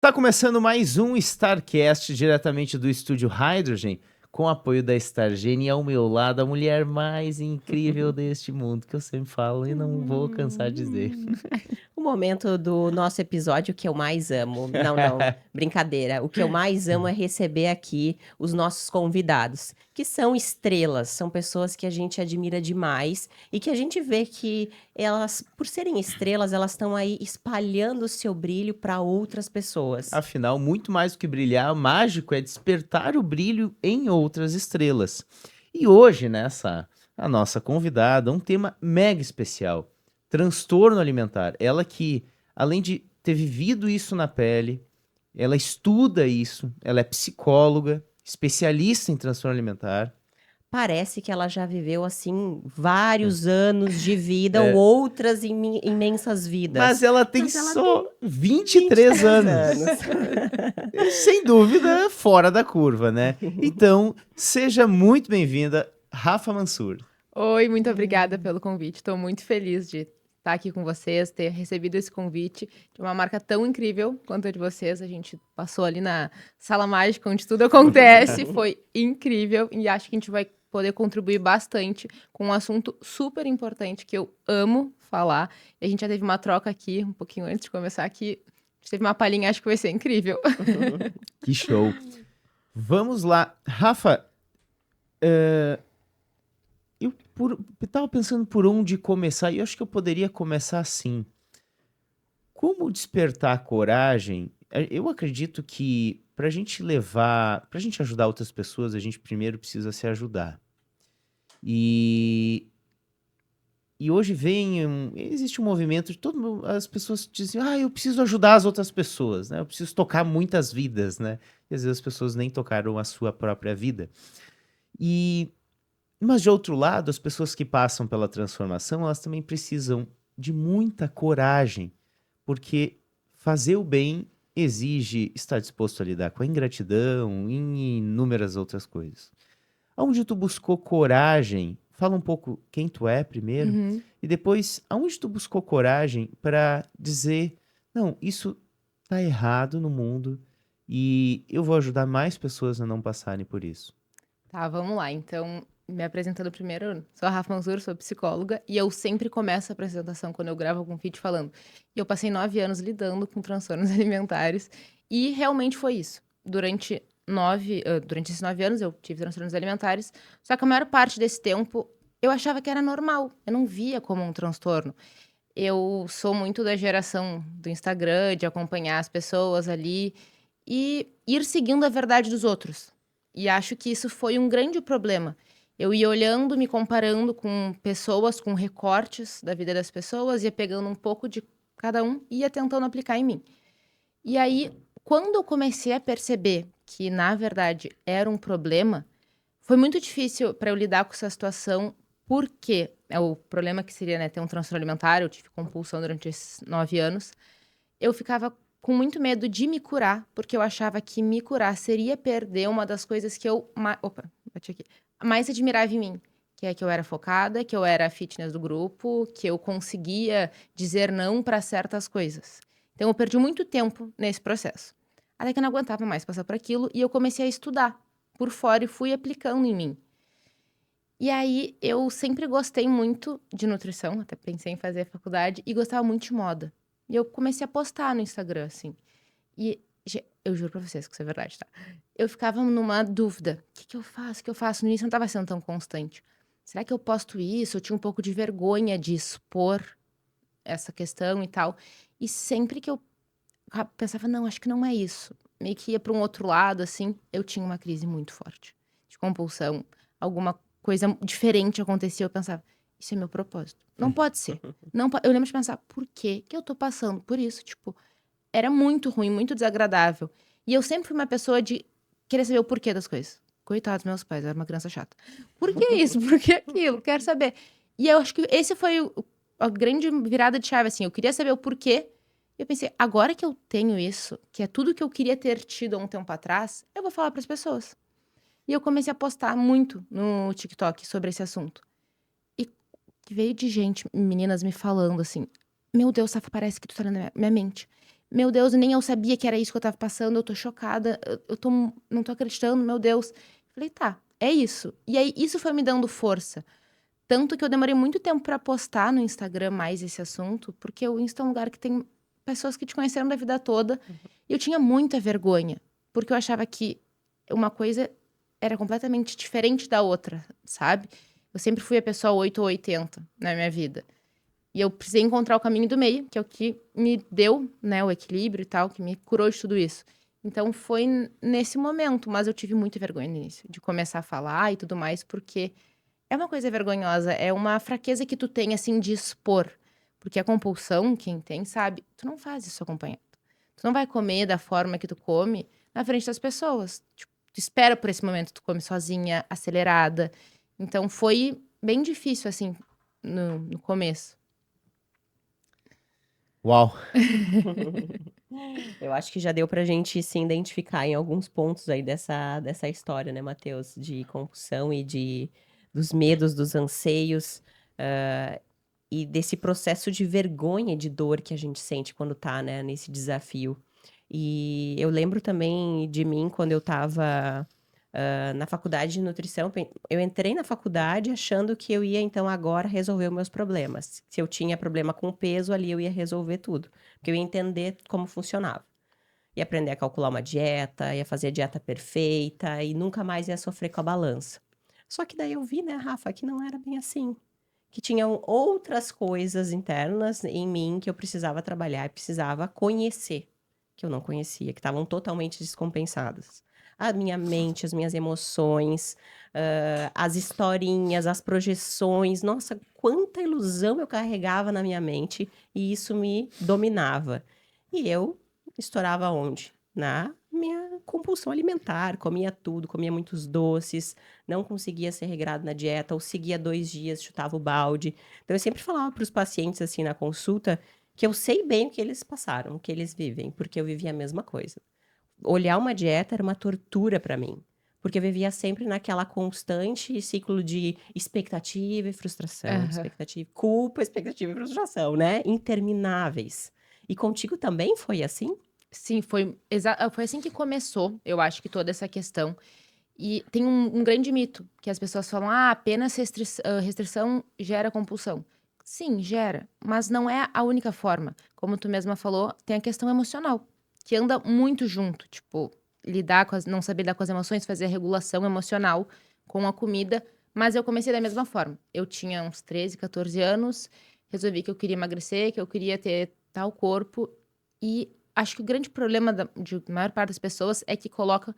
Está começando mais um StarCast diretamente do estúdio Hydrogen, com o apoio da Stargene e ao meu lado a mulher mais incrível deste mundo, que eu sempre falo e não vou cansar de dizer. O momento do nosso episódio que eu mais amo. Não, brincadeira. O que eu mais amo é receber aqui os nossos convidados, que são estrelas, são pessoas que a gente admira demais e que a gente vê que elas, por serem estrelas, elas estão aí espalhando o seu brilho para outras pessoas. Afinal, muito mais do que brilhar, mágico é despertar o brilho em outras estrelas. E hoje, a nossa convidada, um tema mega especial: transtorno alimentar. Ela que, além de ter vivido isso na pele, ela estuda isso, ela é psicóloga, especialista em transtorno alimentar. Parece que ela já viveu, assim, vários anos de vida ou É, outras imensas vidas. mas ela tem Mas ela só tem 23 anos. Sem dúvida, fora da curva, né? Então, seja muito bem-vinda, Rafa Mansur. Oi, muito obrigada pelo convite. Estou muito feliz de estar aqui com vocês, ter recebido esse convite de uma marca tão incrível quanto a de vocês. A gente passou ali na sala mágica onde tudo acontece, foi incrível e acho que a gente vai poder contribuir bastante com um assunto super importante que eu amo falar. E a gente já teve uma troca aqui, um pouquinho antes de começar aqui. A gente teve uma palhinha, acho que vai ser incrível. Que show. Vamos lá. Rafa, eu tava pensando por onde começar e eu acho que eu poderia começar assim. Como despertar a coragem? Eu acredito que pra gente ajudar outras pessoas, a gente primeiro precisa se ajudar. E hoje existe um movimento de as pessoas dizem, eu preciso ajudar as outras pessoas, né? Eu preciso tocar muitas vidas, né? E às vezes as pessoas nem tocaram a sua própria vida. Mas de outro lado, as pessoas que passam pela transformação, elas também precisam de muita coragem, porque fazer o bem exige estar disposto a lidar com a ingratidão e inúmeras outras coisas. Aonde tu buscou coragem? Fala um pouco quem tu é primeiro, e depois, aonde tu buscou coragem para dizer, não, isso tá errado no mundo e eu vou ajudar mais pessoas a não passarem por isso. Tá, vamos lá. Então, me apresentando primeiro, sou a Rafa Manzur, sou psicóloga, e eu sempre começo a apresentação quando eu gravo algum vídeo falando. E eu passei 9 anos lidando com transtornos alimentares, e realmente foi isso. Durante esses 9 anos eu tive transtornos alimentares, só que a maior parte desse tempo eu achava que era normal, eu não via como um transtorno. Eu sou muito da geração do Instagram, de acompanhar as pessoas ali e ir seguindo a verdade dos outros. E acho que isso foi um grande problema. Eu ia olhando, me comparando com pessoas, com recortes da vida das pessoas, ia pegando um pouco de cada um e ia tentando aplicar em mim. E aí, quando eu comecei a perceber que, na verdade, era um problema, foi muito difícil para eu lidar com essa situação, porque é o problema que seria, né, ter um transtorno alimentar, eu tive compulsão durante esses 9 anos. Eu ficava com muito medo de me curar, porque eu achava que me curar seria perder uma das coisas que eu bati aqui. Mais admirava em mim, que é que eu era focada, que eu era a fitness do grupo, que eu conseguia dizer não para certas coisas. Então eu perdi muito tempo nesse processo. Até que eu não aguentava mais passar por aquilo e eu comecei a estudar por fora e fui aplicando em mim. E aí eu sempre gostei muito de nutrição, até pensei em fazer a faculdade e gostava muito de moda. E eu comecei a postar no Instagram, assim. E eu juro pra vocês que isso é verdade, tá? Eu ficava numa dúvida. O que que eu faço? O que eu faço? No início não tava sendo tão constante. Será que eu posto isso? Eu tinha um pouco de vergonha de expor essa questão e tal. E sempre que eu pensava, não, acho que não é isso. Meio que ia pra um outro lado, assim, eu tinha uma crise muito forte de compulsão. Alguma coisa diferente acontecia, eu pensava, isso é meu propósito. Não pode ser. Não, eu lembro de pensar, por que que eu tô passando por isso? Tipo, era muito ruim, muito desagradável. E eu sempre fui uma pessoa de querer saber o porquê das coisas. Coitados meus pais, eu era uma criança chata. Por que isso? Por que aquilo? Quero saber. E eu acho que esse foi a grande virada de chave, assim. Eu queria saber o porquê. E eu pensei, agora que eu tenho isso, que é tudo que eu queria ter tido há um tempo atrás, eu vou falar para as pessoas. E eu comecei a postar muito no TikTok sobre esse assunto. E veio de gente, meninas me falando assim, meu Deus, Safa, parece que tu tá na minha mente. Meu Deus, nem eu sabia que era isso que eu tava passando, eu tô chocada, não tô acreditando, meu Deus. Falei, tá, é isso. E aí, isso foi me dando força. Tanto que eu demorei muito tempo pra postar no Instagram mais esse assunto, porque o Insta é um lugar que tem pessoas que te conheceram da vida toda. E eu tinha muita vergonha, porque eu achava que uma coisa era completamente diferente da outra, sabe? Eu sempre fui a pessoa 8 ou 80 na minha vida. E eu precisei encontrar o caminho do meio, que é o que me deu, né, o equilíbrio e tal, que me curou de tudo isso. Então foi nesse momento, mas eu tive muita vergonha no início, de começar a falar e tudo mais, porque é uma coisa vergonhosa, é uma fraqueza que tu tem, assim, de expor. Porque a compulsão, quem tem, sabe, tu não faz isso acompanhado. Tu não vai comer da forma que tu come na frente das pessoas. Tipo, tu espera por esse momento, tu come sozinha, acelerada. Então foi bem difícil, assim, no começo. Uau! Eu acho que já deu pra gente se identificar em alguns pontos aí dessa história, né, Matheus? De compulsão e dos medos, dos anseios, e desse processo de vergonha e de dor que a gente sente quando tá, né, nesse desafio. E eu lembro também de mim quando eu tava na faculdade de nutrição. Eu entrei na faculdade achando que eu ia, então, agora resolver os meus problemas. Se eu tinha problema com peso, ali eu ia resolver tudo. Porque eu ia entender como funcionava. Ia aprender a calcular uma dieta, ia fazer a dieta perfeita e nunca mais ia sofrer com a balança. Só que daí eu vi, né, Rafa, que não era bem assim. Que tinham outras coisas internas em mim que eu precisava trabalhar e precisava conhecer, que eu não conhecia, que estavam totalmente descompensadas. A minha mente, as minhas emoções, as historinhas, as projeções. Nossa, quanta ilusão eu carregava na minha mente e isso me dominava. E eu estourava onde? Na minha compulsão alimentar, comia tudo, comia muitos doces, não conseguia ser regrado na dieta, ou seguia 2 dias, chutava o balde. Então, eu sempre falava para os pacientes, assim, na consulta, que eu sei bem o que eles passaram, o que eles vivem, porque eu vivia a mesma coisa. Olhar uma dieta era uma tortura para mim, porque eu vivia sempre naquela constante ciclo de expectativa e frustração, Aham. expectativa, culpa, expectativa e frustração, né? Intermináveis. E contigo também foi assim? Sim, foi assim que começou, eu acho que toda essa questão. E tem um grande mito, que as pessoas falam: "Ah, apenas restrição gera compulsão". Sim, gera, mas não é a única forma. Como tu mesma falou, tem a questão emocional, que anda muito junto, tipo, não saber lidar com as emoções, fazer a regulação emocional com a comida, mas eu comecei da mesma forma. Eu tinha uns 13, 14 anos, resolvi que eu queria emagrecer, que eu queria ter tal corpo, e acho que o grande problema de maior parte das pessoas é que coloca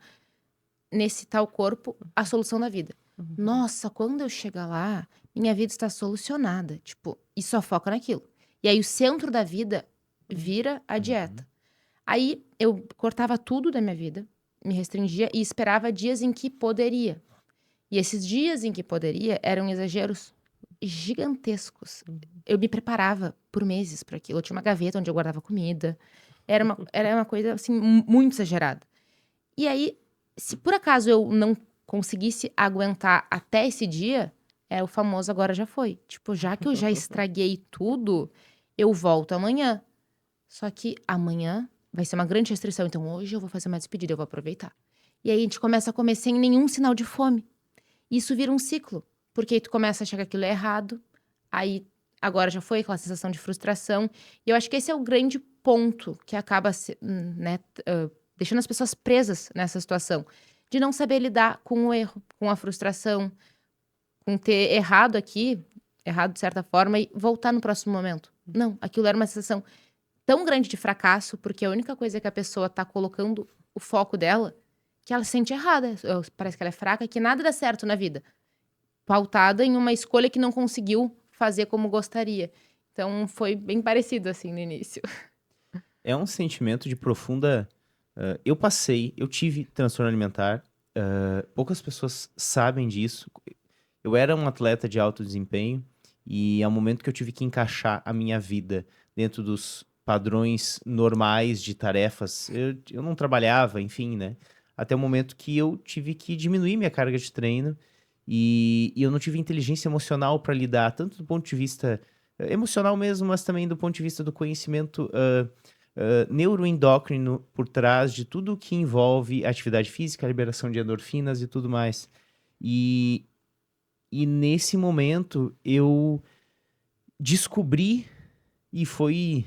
nesse tal corpo a solução da vida. Nossa, quando eu chegar lá, minha vida está solucionada. Tipo, e só foca naquilo. E aí o centro da vida vira a dieta. Aí eu cortava tudo da minha vida, me restringia e esperava dias em que poderia. E esses dias em que poderia eram exageros gigantescos. Eu me preparava por meses para aquilo. Eu tinha uma gaveta onde eu guardava comida. Era uma coisa assim muito exagerada. E aí, se por acaso eu não conseguisse aguentar até esse dia, é o famoso agora já foi. Tipo, já que eu já estraguei tudo, eu volto amanhã. Só que amanhã vai ser uma grande restrição, então hoje eu vou fazer uma despedida, eu vou aproveitar. E aí a gente começa a comer sem nenhum sinal de fome. E isso vira um ciclo, porque aí tu começa a achar que aquilo é errado, aí agora já foi aquela sensação de frustração. E eu acho que esse é o grande ponto que acaba né, deixando as pessoas presas nessa situação, de não saber lidar com o erro, com a frustração, com ter errado aqui, errado de certa forma, e voltar no próximo momento. Não, aquilo era uma sensação tão grande de fracasso, porque a única coisa que a pessoa tá colocando o foco dela, que ela se sente errada, parece que ela é fraca, que nada dá certo na vida, pautada em uma escolha que não conseguiu fazer como gostaria. Então foi bem parecido assim no início. É um sentimento de profunda. Eu tive transtorno alimentar. Poucas pessoas sabem disso. Eu era um atleta de alto desempenho e ao momento que eu tive que encaixar a minha vida dentro dos padrões normais de tarefas, eu não trabalhava, enfim, né? Até o momento que eu tive que diminuir minha carga de treino e eu não tive inteligência emocional para lidar, tanto do ponto de vista emocional mesmo, mas também do ponto de vista do conhecimento neuroendócrino por trás de tudo que envolve atividade física, liberação de endorfinas e tudo mais. E nesse momento eu descobri, e foi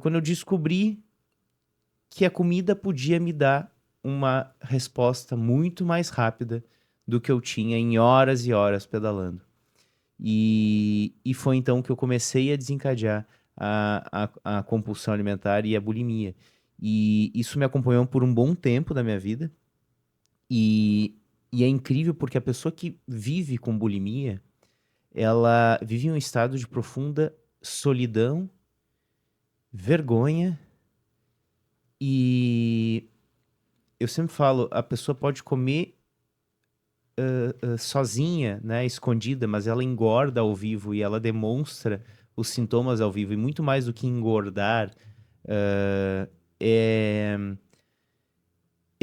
quando eu descobri que a comida podia me dar uma resposta muito mais rápida do que eu tinha em horas e horas pedalando. E foi então que eu comecei a desencadear a compulsão alimentar e a bulimia. E isso me acompanhou por um bom tempo da minha vida. E é incrível porque a pessoa que vive com bulimia, ela vive em um estado de profunda solidão, vergonha, e eu sempre falo, a pessoa pode comer sozinha, né, escondida, mas ela engorda ao vivo e ela demonstra os sintomas ao vivo. E muito mais do que engordar, é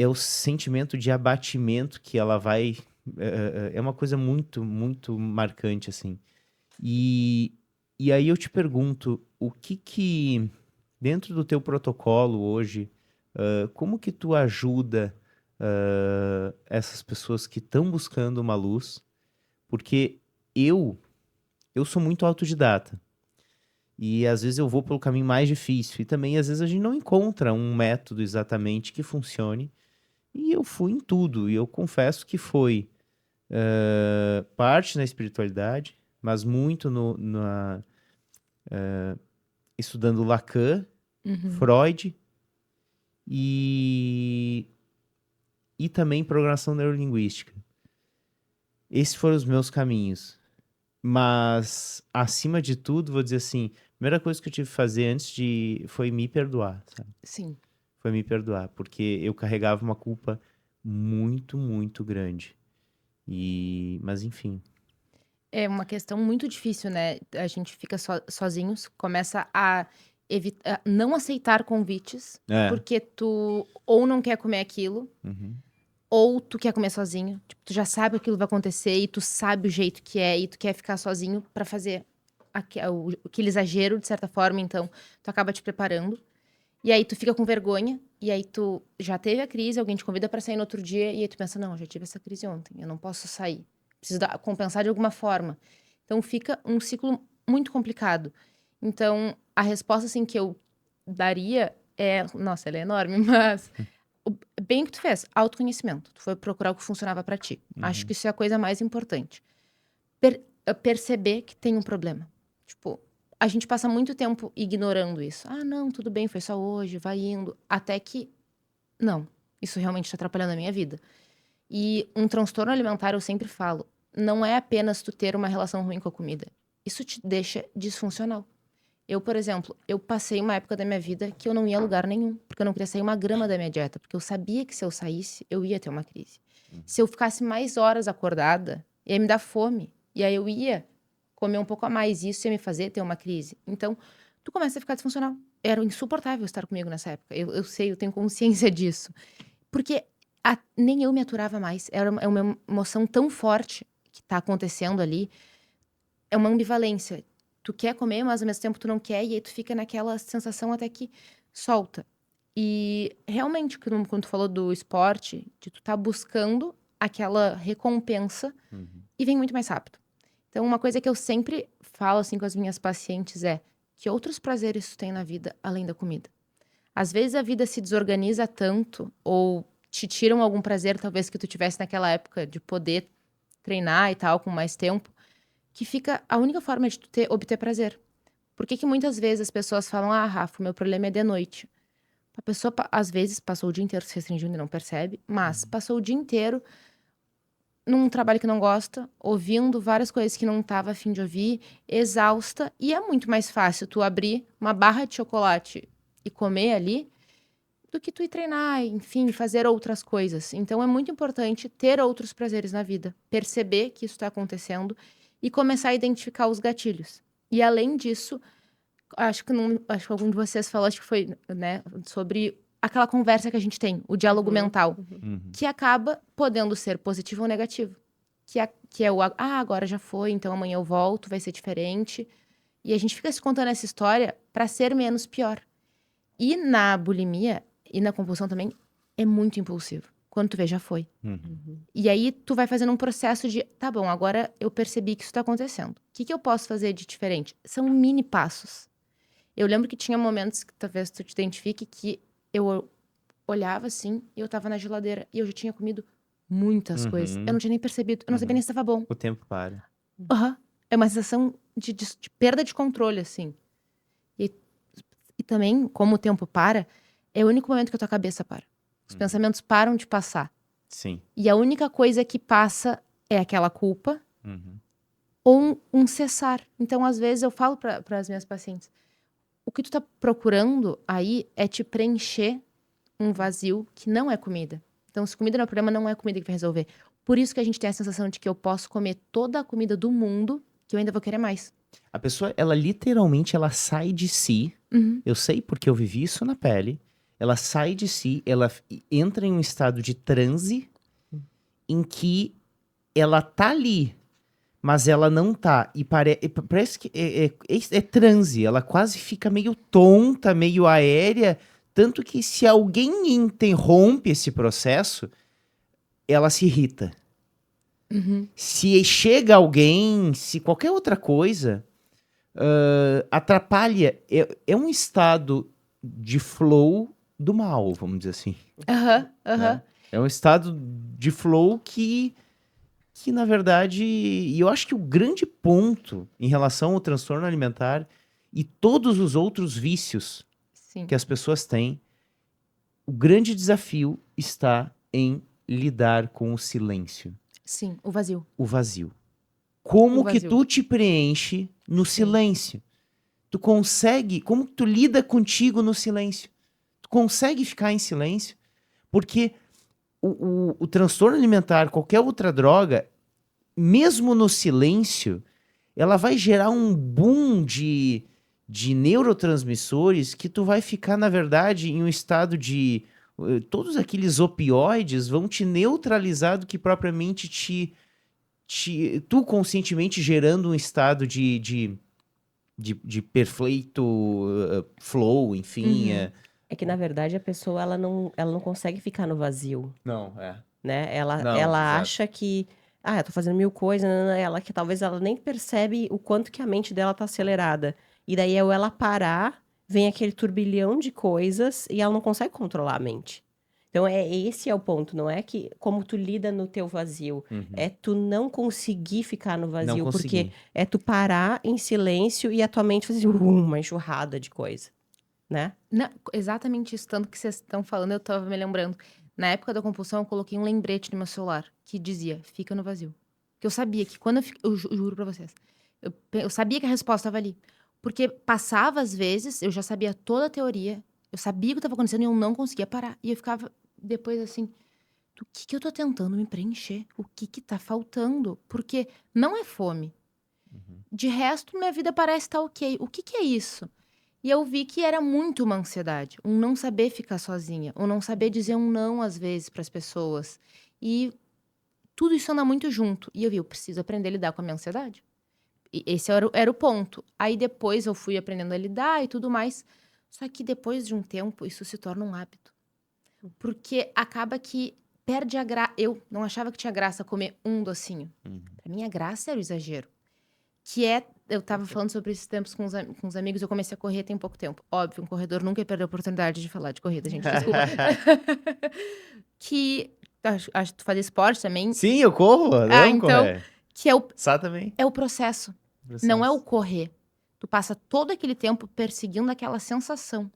o sentimento de abatimento que ela vai... É uma coisa muito, muito marcante, assim. E aí eu te pergunto, o que dentro do teu protocolo hoje, como que tu ajuda essas pessoas que estão buscando uma luz? Porque eu sou muito autodidata. E às vezes eu vou pelo caminho mais difícil. E também às vezes a gente não encontra um método exatamente que funcione. E eu fui em tudo. E eu confesso que foi parte na espiritualidade, mas muito estudando Lacan, Freud e também programação neurolinguística. Esses foram os meus caminhos. Mas, acima de tudo, vou dizer assim, a primeira coisa que eu tive que fazer foi me perdoar, sabe? Sim. Foi me perdoar, porque eu carregava uma culpa muito, muito grande. Mas, enfim. É uma questão muito difícil, né? A gente fica sozinhos, começa a não aceitar convites, porque tu ou não quer comer aquilo, ou tu quer comer sozinho. Tipo, tu já sabe que aquilo vai acontecer e tu sabe o jeito que é, e tu quer ficar sozinho pra fazer aquele exagero, de certa forma, então tu acaba te preparando. E aí tu fica com vergonha, e aí tu já teve a crise, alguém te convida pra sair no outro dia, e aí tu pensa, não, eu já tive essa crise ontem, eu não posso sair. Preciso compensar de alguma forma. Então fica um ciclo muito complicado. Então, a resposta assim que eu daria é, nossa, ela é enorme, mas bem o que tu fez, autoconhecimento. Tu foi procurar o que funcionava pra ti. Acho que isso é a coisa mais importante. Perceber que tem um problema. Tipo, a gente passa muito tempo ignorando isso. Ah, não, tudo bem, foi só hoje, vai indo. Até que, não, isso realmente está atrapalhando a minha vida. E um transtorno alimentar, eu sempre falo, não é apenas tu ter uma relação ruim com a comida. Isso te deixa disfuncional. Eu, por exemplo, eu passei uma época da minha vida que eu não ia a lugar nenhum, porque eu não queria sair uma grama da minha dieta, porque eu sabia que se eu saísse, eu ia ter uma crise. Se eu ficasse mais horas acordada, ia me dar fome. E aí eu ia comer um pouco a mais, e isso ia me fazer ter uma crise. Então, tu começa a ficar disfuncional. Era insuportável estar comigo nessa época. Eu sei, eu tenho consciência disso. Porque nem eu me aturava mais. É uma emoção tão forte que tá acontecendo ali. É uma ambivalência. Tu quer comer, mas ao mesmo tempo tu não quer, e aí tu fica naquela sensação até que solta. E realmente, quando tu falou do esporte, de tu tá buscando aquela recompensa e vem muito mais rápido. Então, uma coisa que eu sempre falo assim com as minhas pacientes é que outros prazeres tu tem na vida além da comida. Às vezes a vida se desorganiza tanto ou te tiram algum prazer, talvez que tu tivesse naquela época de poder treinar e tal com mais tempo, que fica a única forma de tu obter prazer. Por que muitas vezes as pessoas falam, ah, Rafa, o meu problema é de noite. A pessoa, às vezes, passou o dia inteiro se restringindo e não percebe, mas passou o dia inteiro num trabalho que não gosta, ouvindo várias coisas que não estava a fim de ouvir, exausta, e é muito mais fácil tu abrir uma barra de chocolate e comer ali, do que tu ir treinar, enfim, fazer outras coisas. Então é muito importante ter outros prazeres na vida, perceber que isso está acontecendo e começar a identificar os gatilhos. E além disso, acho que algum de vocês falou, acho que foi, né, sobre aquela conversa que a gente tem, o diálogo mental, que acaba podendo ser positivo ou negativo. Que é agora já foi, então amanhã eu volto, vai ser diferente. E a gente fica se contando essa história pra ser menos pior. E na bulimia e na compulsão também é muito impulsivo. Quando tu vê, já foi. E aí tu vai fazendo um processo de, tá bom, agora eu percebi que isso tá acontecendo. O que eu posso fazer de diferente? São mini passos. Eu lembro que tinha momentos que talvez tu te identifique que eu olhava assim e eu tava na geladeira e eu já tinha comido muitas coisas. Eu não tinha nem percebido, eu não sabia nem se tava bom. O tempo para. É uma sensação de perda de controle, assim. E também, como o tempo para, é o único momento que a tua cabeça para. Os pensamentos param de passar. Sim. E a única coisa que passa é aquela culpa Uhum. ou um cessar. Então, às vezes, eu falo para as minhas pacientes, o que tu tá procurando aí é te preencher um vazio que não é comida. Então, se comida não é problema, não é comida que vai resolver. Por isso que a gente tem a sensação de que eu posso comer toda a comida do mundo, que eu ainda vou querer mais. A pessoa, ela literalmente, ela sai de si. Eu sei porque eu vivi isso na pele. Ela sai de si, ela entra em um estado de transe em que ela tá ali, mas ela não tá. E parece que é transe. Ela quase fica meio tonta, meio aérea. Tanto que se alguém interrompe esse processo, ela se irrita. Se chega alguém, se qualquer outra coisa atrapalha, é um estado de flow do mal, vamos dizer assim. Né? É um estado de flow que na verdade, e eu acho que o grande ponto em relação ao transtorno alimentar e todos os outros vícios Sim. que as pessoas têm, o grande desafio está em lidar com o silêncio, Sim, o vazio. o vazio. Como O que vazio. tu te preenche no silêncio? Tu consegue, como que tu lida contigo no silêncio? Tu consegue ficar em silêncio? Porque o transtorno alimentar, qualquer outra droga, mesmo no silêncio, ela vai gerar um boom de neurotransmissores que tu vai ficar, na verdade, em um estado de... todos aqueles opioides vão te neutralizar do que propriamente tu conscientemente gerando um estado de perfeito flow, enfim. É que, na verdade, a pessoa ela não consegue ficar no vazio, Não, né? Ela Não, exato. acha que, eu tô fazendo mil coisas, ela que talvez ela nem percebe o quanto que a mente dela tá acelerada. E daí, ao ela parar, vem aquele turbilhão de coisas e ela não consegue controlar a mente. Então, esse é o ponto, não é que como tu lida no teu vazio, é tu não conseguir ficar no vazio, Não porque conseguir. é tu parar em silêncio e a tua mente fazer uma enxurrada de coisa, né? Não, exatamente isso, tanto que vocês estão falando, eu tava me lembrando. Na época da compulsão, eu coloquei um lembrete no meu celular que dizia, fica no vazio. Porque eu sabia que quando eu juro pra vocês, eu sabia que a resposta estava ali. Porque passava às vezes, eu já sabia toda a teoria, eu sabia o que estava acontecendo e eu não conseguia parar. E eu ficava depois assim, do que eu tô tentando me preencher? O que tá faltando? Porque não é fome. De resto, minha vida parece estar ok. O que é isso? E eu vi que era muito uma ansiedade, um não saber ficar sozinha, um não saber dizer um não às vezes para as pessoas. E tudo isso anda muito junto. E eu vi, eu preciso aprender a lidar com a minha ansiedade. E esse era o ponto. Aí depois eu fui aprendendo a lidar e tudo mais. Só que depois de um tempo, isso se torna um hábito. Porque acaba que perde a graça. Eu não achava que tinha graça comer um docinho. Pra mim, a graça era o exagero. Eu tava falando sobre esses tempos com os amigos, eu comecei a correr tem pouco tempo. Óbvio, um corredor nunca ia perder a oportunidade de falar de corrida, gente, desculpa. Acho que tu faz esporte também. Sim, eu corro. Então, correr. que Sá também. é o processo. Não é o correr. Tu passa todo aquele tempo perseguindo aquela sensação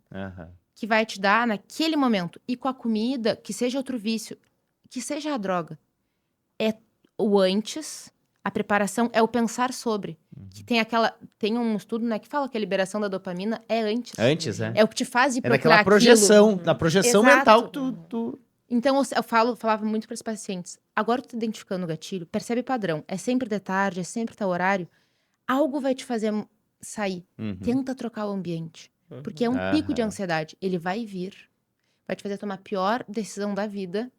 que vai te dar naquele momento. E com a comida, que seja outro vício, que seja a droga. É o antes, a preparação, é o pensar sobre. Que tem um estudo, né, que fala que a liberação da dopamina é antes. Antes, né? É o que te faz ir É procurar naquela projeção, na projeção Exato. mental que tu... Então, eu falava muito para os pacientes. Agora tu tá identificando o gatilho, percebe padrão. É sempre de tarde, é sempre tal horário. Algo vai te fazer sair. Tenta trocar o ambiente. Porque é um pico de ansiedade. Ele vai vir, vai te fazer tomar a pior decisão da vida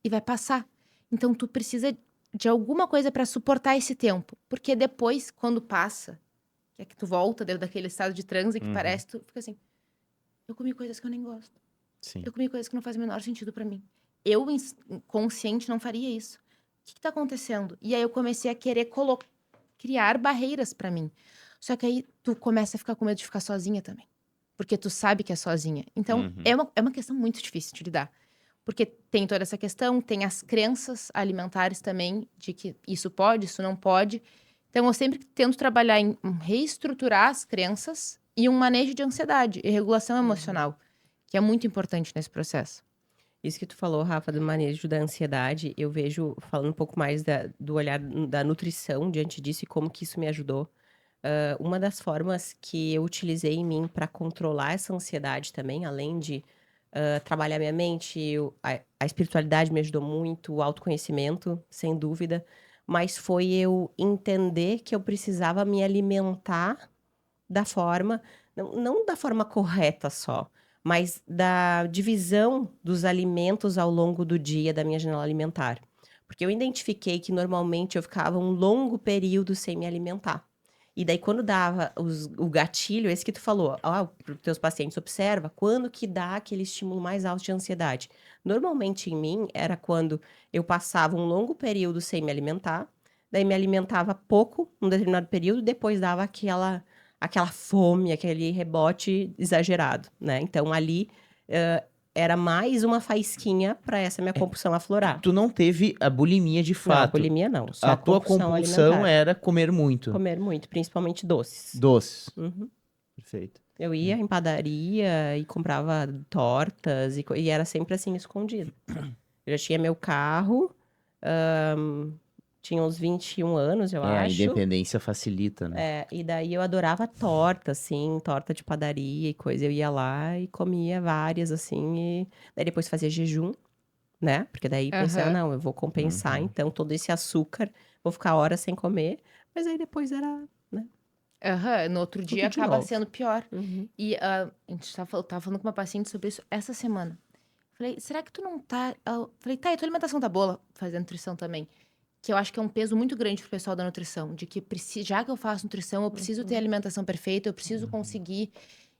e vai passar. Então, tu precisa de alguma coisa para suportar esse tempo. Porque depois, quando passa, que é que tu volta dentro daquele estado de transe que Uhum. parece, tu fica assim, eu comi coisas que eu nem gosto. Sim. Eu comi coisas que não fazem o menor sentido pra mim. Eu, consciente, não faria isso. O que tá acontecendo? E aí eu comecei a querer criar barreiras pra mim. Só que aí tu começa a ficar com medo de ficar sozinha também. Porque tu sabe que é sozinha. Então, Uhum. é uma questão muito difícil de lidar. Porque tem toda essa questão, tem as crenças alimentares também, de que isso pode, isso não pode. Então, eu sempre tento trabalhar em reestruturar as crenças e um manejo de ansiedade e regulação emocional, que é muito importante nesse processo. Isso que tu falou, Rafa, do manejo da ansiedade, eu vejo, falando um pouco mais do olhar da nutrição diante disso e como que isso me ajudou. Uma das formas que eu utilizei em mim para controlar essa ansiedade também, além de trabalhar minha mente, a espiritualidade me ajudou muito, o autoconhecimento, sem dúvida, mas foi eu entender que eu precisava me alimentar da forma, não da forma correta só, mas da divisão dos alimentos ao longo do dia da minha janela alimentar. Porque eu identifiquei que normalmente eu ficava um longo período sem me alimentar. E daí, quando dava o gatilho, esse que tu falou, para os teus pacientes, observa quando que dá aquele estímulo mais alto de ansiedade. Normalmente, em mim, era quando eu passava um longo período sem me alimentar, daí me alimentava pouco, num determinado período, e depois dava aquela fome, aquele rebote exagerado, né? Então, ali, era mais uma faísquinha para essa minha compulsão aflorar. Tu não teve a bulimia de Não, a fato. bulimia não, só A a tua compulsão compulsão alimentar. era comer muito. Comer muito, principalmente doces. Doces. Uhum. Perfeito. Eu ia em padaria e comprava tortas e era sempre assim, escondido. Eu já tinha meu carro, tinha uns 21 anos, eu A acho. independência facilita, né? E daí eu adorava torta, assim, torta de padaria e coisa. Eu ia lá e comia várias, assim, e daí depois fazia jejum, né? Porque daí pensava, não, eu vou compensar, então, todo esse açúcar, vou ficar horas sem comer. Mas aí depois era, né? No outro Tudo dia de acaba novo. sendo pior. Uhum. E a gente tava falando com uma paciente sobre isso essa semana. Falei, será que tu não tá. Falei, tá, e tua alimentação tá boa? Fazer nutrição também. Que eu acho que é um peso muito grande pro pessoal da nutrição. De que já que eu faço nutrição, eu preciso ter a alimentação perfeita, eu preciso conseguir.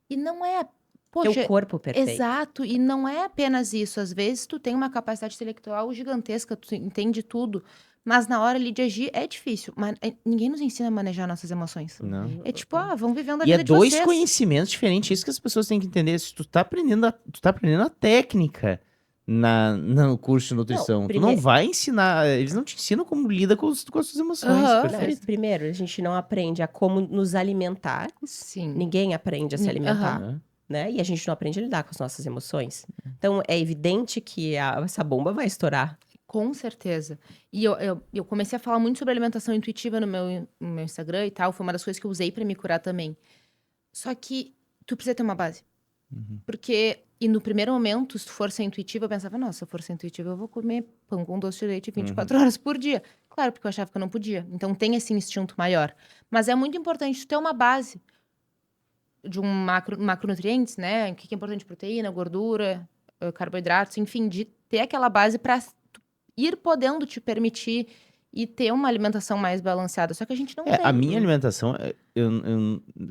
E não é. Teu Poxa, corpo perfeito. exato, e não é apenas isso. Às vezes tu tem uma capacidade intelectual gigantesca, tu entende tudo, mas na hora ali de agir é difícil. Mas ninguém nos ensina a manejar nossas emoções. Não. É tipo, vão vivendo a E é vida de dois vocês. conhecimentos diferentes, isso que as pessoas têm que entender. Se tu tá aprendendo a técnica no curso de nutrição. Tu não vai ensinar, eles não te ensinam como lida com as suas emoções. Aham. Perfeito. Primeiro, a gente não aprende a como nos alimentar. Sim. Ninguém aprende a se alimentar, Aham. né? E a gente não aprende a lidar com as nossas emoções. Então, é evidente que essa bomba vai estourar. Com certeza. E eu comecei a falar muito sobre alimentação intuitiva no meu Instagram e tal. Foi uma das coisas que eu usei pra me curar também. Só que tu precisa ter uma base. Porque, e no primeiro momento, se tu for ser intuitiva, eu pensava, nossa, se eu for ser intuitiva, eu vou comer pão com doce de leite 24 horas por dia. Claro, porque eu achava que eu não podia. Então tem esse instinto maior. Mas é muito importante tu ter uma base de macronutrientes, né? O que é importante? Proteína, gordura, carboidratos, enfim, de ter aquela base pra ir podendo te permitir e ter uma alimentação mais balanceada. Só que a gente não tem. A minha alimentação, eu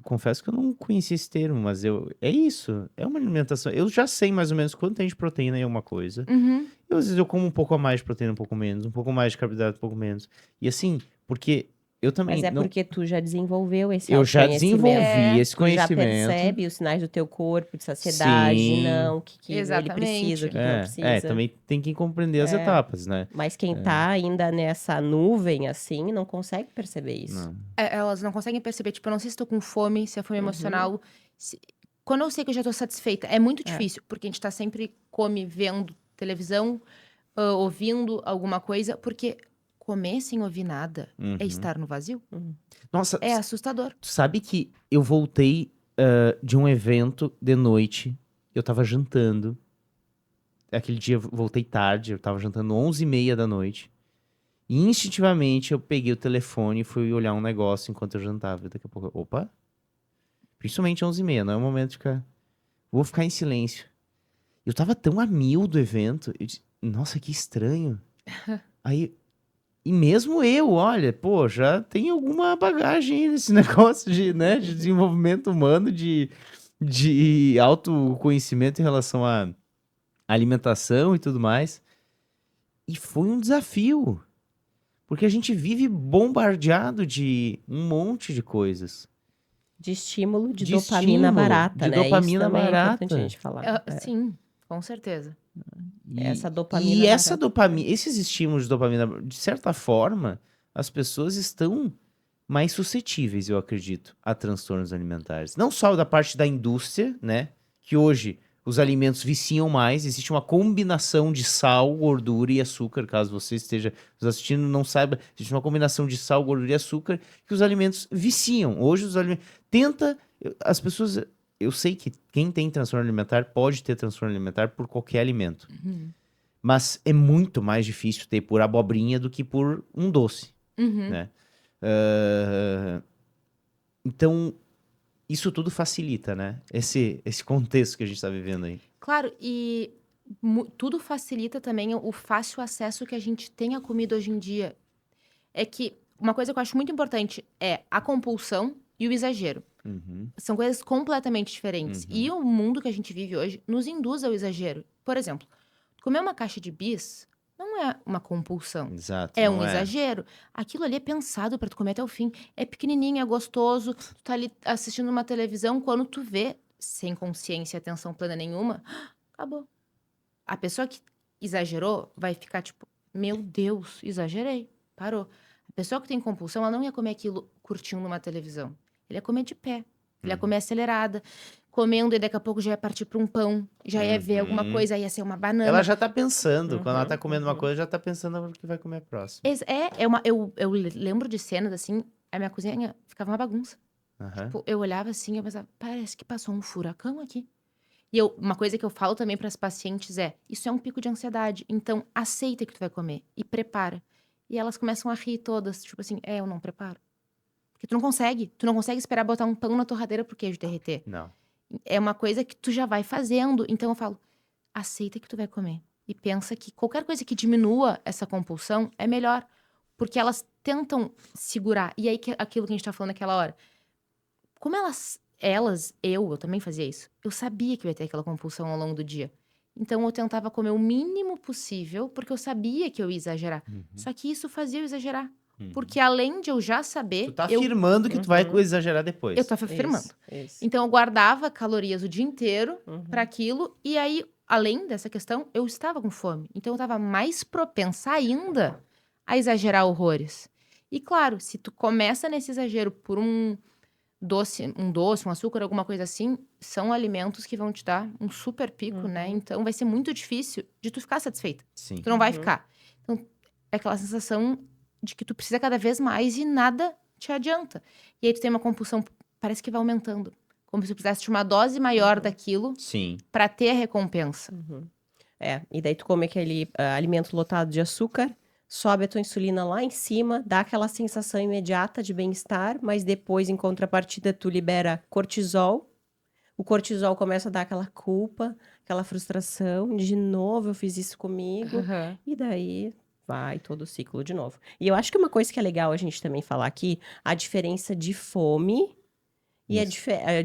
confesso que eu não conhecia esse termo, mas é isso. É uma alimentação. Eu já sei mais ou menos quanto tem de proteína em uma coisa. Uhum. Às vezes eu como um pouco a mais de proteína, um pouco menos, um pouco mais de carboidrato, um pouco menos. E assim, porque eu também Mas é não... porque tu já desenvolveu esse Eu já autoconhecimento. desenvolvi esse Tu já conhecimento. percebe os sinais do teu corpo, de saciedade, Sim. não, o que ele Exatamente. precisa, o que não precisa. Também tem que compreender as etapas, né? Mas quem tá ainda nessa nuvem, assim, não consegue perceber isso. Não. Elas não conseguem perceber, tipo, eu não sei se tô com fome, se é fome emocional. Quando eu sei que eu já tô satisfeita, é muito difícil, porque a gente tá sempre vendo televisão, ouvindo alguma coisa, porque comer sem ouvir nada é estar no vazio. Nossa, É assustador. tu sabe que eu voltei de um evento de noite, eu tava jantando. Aquele dia eu voltei tarde, eu tava jantando 11h30 da noite. E instintivamente eu peguei o telefone e fui olhar um negócio enquanto eu jantava. E daqui a pouco, opa! Principalmente 11h30, não é o momento de ficar... Vou ficar em silêncio. Eu tava tão a mil do evento, eu disse, nossa, que estranho. Aí, E mesmo eu, olha, pô, já tenho alguma bagagem aí nesse negócio de, né, de desenvolvimento humano, de autoconhecimento em relação à alimentação e tudo mais. E foi um desafio, porque a gente vive bombardeado de um monte de coisas. De estímulo de De dopamina estímulo, barata, de né? Isso dopamina também é importante a barata. gente falar. Sim, com certeza. Essa E dopamina essa barata. dopamina, esses estímulos de dopamina, de certa forma, as pessoas estão mais suscetíveis, eu acredito, a transtornos alimentares. Não só da parte da indústria, né? Que hoje os alimentos viciam mais, existe uma combinação de sal, gordura e açúcar, caso você esteja nos assistindo e não saiba, existe uma combinação de sal, gordura e açúcar que os alimentos viciam. Hoje os alimentos as pessoas, eu sei que quem tem transtorno alimentar pode ter transtorno alimentar por qualquer alimento, mas é muito mais difícil ter por abobrinha do que por um doce, né? Então, isso tudo facilita, né? Esse contexto que a gente está vivendo aí. Claro, e tudo facilita também o fácil acesso que a gente tem à comida hoje em dia. É que uma coisa que eu acho muito importante é a compulsão e o exagero. São coisas completamente diferentes. E o mundo que a gente vive hoje nos induz ao exagero. Por exemplo, comer uma caixa de bis não é uma compulsão. Exato, É não um exagero. Aquilo ali é pensado pra tu comer até o fim. É pequenininho, é gostoso. Tu tá ali assistindo uma televisão, quando tu vê, sem consciência e atenção plena nenhuma, acabou. A pessoa que exagerou vai ficar tipo, meu Deus, exagerei. Parou. A pessoa que tem compulsão, ela não ia comer aquilo curtindo uma televisão. Ele ia comer de pé. Ele ia comer acelerada. Comendo e daqui a pouco já ia partir pra um pão. Já ia ver alguma coisa, aí ia ser uma banana. Ela já tá pensando, quando ela tá comendo uma coisa, já tá pensando no que vai comer a próxima. Eu lembro de cenas assim, a minha cozinha ficava uma bagunça. Aham. Tipo, eu olhava assim e eu pensava, parece que passou um furacão aqui. E uma coisa que eu falo também para as pacientes é, isso é um pico de ansiedade, então aceita que tu vai comer e prepara. E elas começam a rir todas, tipo assim, eu não preparo. Porque tu não consegue esperar botar um pão na torradeira pro queijo derreter. Não. É uma coisa que tu já vai fazendo, então eu falo, aceita que tu vai comer. E pensa que qualquer coisa que diminua essa compulsão é melhor. Porque elas tentam segurar. E aí, aquilo que a gente tá falando naquela hora. Como eu também fazia isso. Eu sabia que eu ia ter aquela compulsão ao longo do dia. Então, eu tentava comer o mínimo possível, porque eu sabia que eu ia exagerar. Só que isso fazia eu exagerar. Porque além de eu já saber, Tu tá afirmando que tu vai exagerar depois. eu tava afirmando. Isso. Então, eu guardava calorias o dia inteiro pra aquilo. E aí, além dessa questão, eu estava com fome. Então, eu tava mais propensa ainda a exagerar horrores. E claro, se tu começa nesse exagero por um doce, um açúcar, alguma coisa assim, são alimentos que vão te dar um super pico, né? Então, vai ser muito difícil de tu ficar satisfeita. Sim. Tu não vai ficar. Então, é aquela sensação de que tu precisa cada vez mais e nada te adianta. E aí tu tem uma compulsão, parece que vai aumentando. Como se tu precisasse de uma dose maior daquilo Sim. pra ter a recompensa. E daí tu come aquele alimento lotado de açúcar, sobe a tua insulina lá em cima, dá aquela sensação imediata de bem-estar, mas depois, em contrapartida, tu libera cortisol. O cortisol começa a dar aquela culpa, aquela frustração, de novo eu fiz isso comigo. E daí vai todo o ciclo de novo. E eu acho que uma coisa que é legal a gente também falar aqui, a diferença de fome e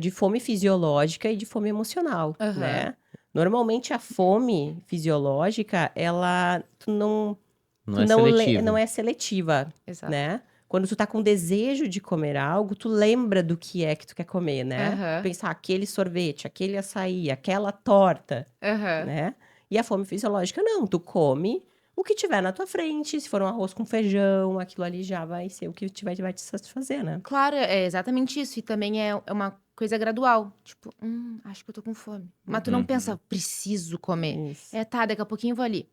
de fome fisiológica e de fome emocional, né? Normalmente a fome fisiológica, ela Não é seletiva. não é seletiva, Exato. né? Quando tu tá com desejo de comer algo, tu lembra do que é que tu quer comer, né? Pensar aquele sorvete, aquele açaí, aquela torta, né? E a fome fisiológica não, tu come o que tiver na tua frente, se for um arroz com feijão, aquilo ali já vai ser o que vai te satisfazer, né? Claro, é exatamente isso. E também é uma coisa gradual. Tipo, acho que eu tô com fome. Mas tu não pensa, preciso comer. Isso. Tá, daqui a pouquinho eu vou ali.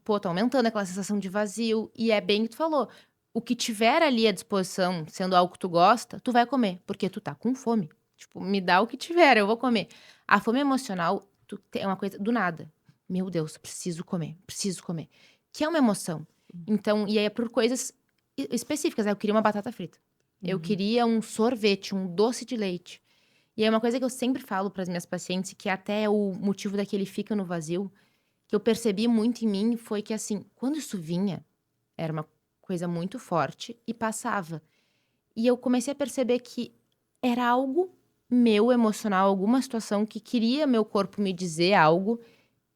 Pô, tá aumentando aquela sensação de vazio. E é bem o que tu falou. O que tiver ali à disposição, sendo algo que tu gosta, tu vai comer. Porque tu tá com fome. Tipo, me dá o que tiver, eu vou comer. A fome emocional é uma coisa do nada. Meu Deus, preciso comer. Que é uma emoção. Então, e aí é por coisas específicas. Eu queria uma batata frita. Eu queria um sorvete, um doce de leite. E é uma coisa que eu sempre falo para as minhas pacientes, que até é o motivo daquele fica no vazio, que eu percebi muito em mim, foi que assim, quando isso vinha, Era uma coisa muito forte e passava. E eu comecei a perceber que era algo meu emocional, alguma situação que queria meu corpo me dizer algo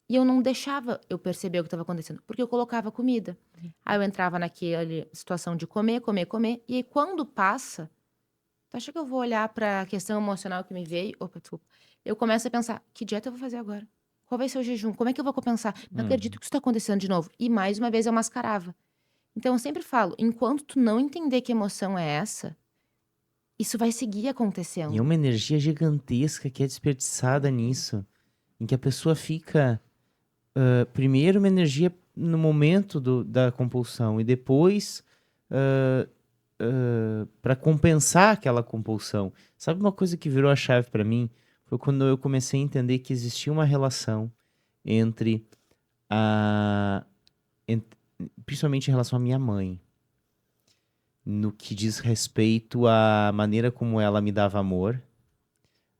e eu não deixava eu perceber o que estava acontecendo, porque eu colocava comida. Aí eu entrava naquela situação de comer, comer, comer, e aí quando passa, tu acha que eu vou olhar para a questão emocional que me veio? Opa, desculpa. Eu começo a pensar, que dieta eu vou fazer agora? Qual vai ser o jejum? Como é que eu vou compensar? Não acredito que isso está acontecendo de novo. E mais uma vez eu mascarava. Então eu sempre falo, enquanto tu não entender que emoção é essa, isso vai seguir E é acontecendo. uma energia gigantesca que é desperdiçada nisso, em que a pessoa fica, primeiro, uma energia no momento da compulsão e depois, para compensar aquela compulsão. Sabe uma coisa que virou a chave para mim? Foi quando eu comecei a entender que existia uma relação entre a, ent- principalmente em relação à minha mãe, no que diz respeito à maneira como ela me dava amor,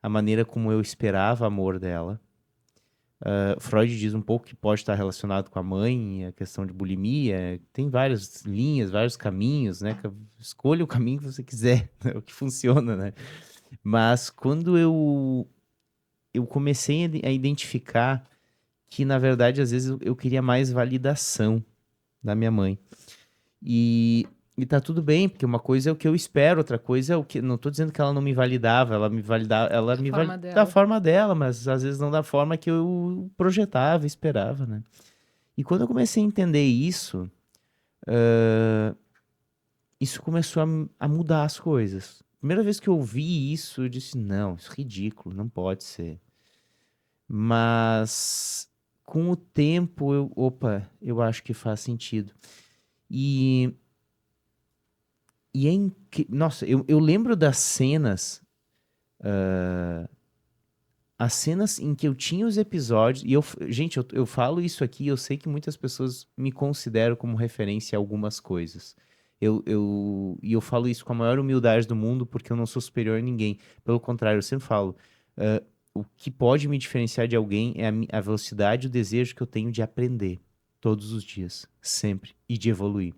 a maneira como eu esperava amor dela. Freud diz um pouco que pode estar relacionado com a mãe, a questão de bulimia. Tem várias linhas, vários caminhos, né? Escolha o caminho que você quiser, é o que funciona, né? Mas quando eu comecei a identificar que, na verdade, às vezes eu queria mais validação da minha mãe. E tá tudo bem, porque uma coisa é o que eu espero, outra coisa é o que. Não tô dizendo que ela não me validava, ela me validava, ela me forma validava da dela. forma dela, mas às vezes não da forma que eu projetava, esperava, né? E quando eu comecei a entender isso, isso começou a mudar as coisas. Primeira vez que eu ouvi isso, eu disse, não, isso é ridículo, não pode ser. Mas com o tempo, eu acho que faz sentido. E nossa, eu lembro das cenas, as cenas em que eu tinha os episódios, e gente, eu falo isso aqui, eu sei que muitas pessoas me consideram como referência a algumas coisas. E eu falo isso com a maior humildade do mundo, porque eu não sou superior a ninguém. Pelo contrário, eu sempre falo, o que pode me diferenciar de alguém é a velocidade e o desejo que eu tenho de aprender todos os dias, sempre, e de evoluir.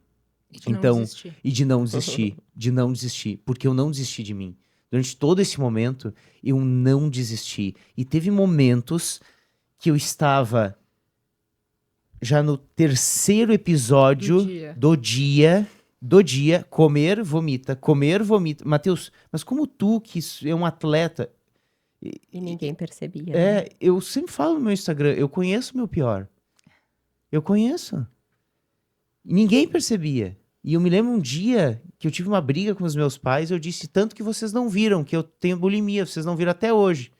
E de não Então, desistir. e de não desistir, porque eu não desisti de mim. Durante todo esse momento, eu não desisti. E teve momentos que eu estava já no terceiro episódio do dia, comer, vomita, comer, vomita. Matheus, mas como tu, que é um atleta, E ninguém percebia, né? eu sempre falo no meu Instagram, eu conheço o meu pior. Eu conheço. E ninguém percebia. E eu me lembro um dia que eu tive uma briga com os meus pais, eu disse, tanto que vocês não viram, que eu tenho bulimia, vocês não viram até hoje.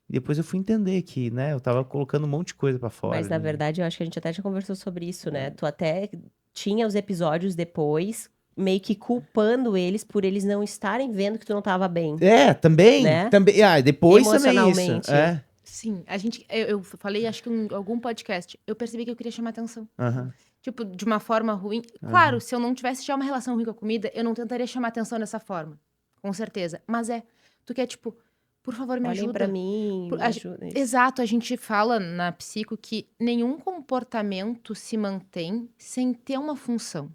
E depois eu fui entender que, né, eu tava colocando um monte de coisa pra fora. Mas, na né? verdade, eu acho que a gente até já conversou sobre isso, né? Tu até tinha os episódios depois, meio que culpando eles por eles não estarem vendo que tu não tava bem, Também, né? também. Depois também isso. Emocionalmente. Sim, eu falei, acho que em algum podcast, eu percebi que eu queria chamar atenção. Aham. Tipo, de uma forma ruim. Claro, se eu não tivesse já uma relação ruim com a comida, eu não tentaria chamar atenção dessa forma. Com certeza. Mas tu quer, tipo, por favor, me Olhem ajuda. pra mim, me ajudem. Exato, a gente fala na psico que nenhum comportamento se mantém sem ter uma função.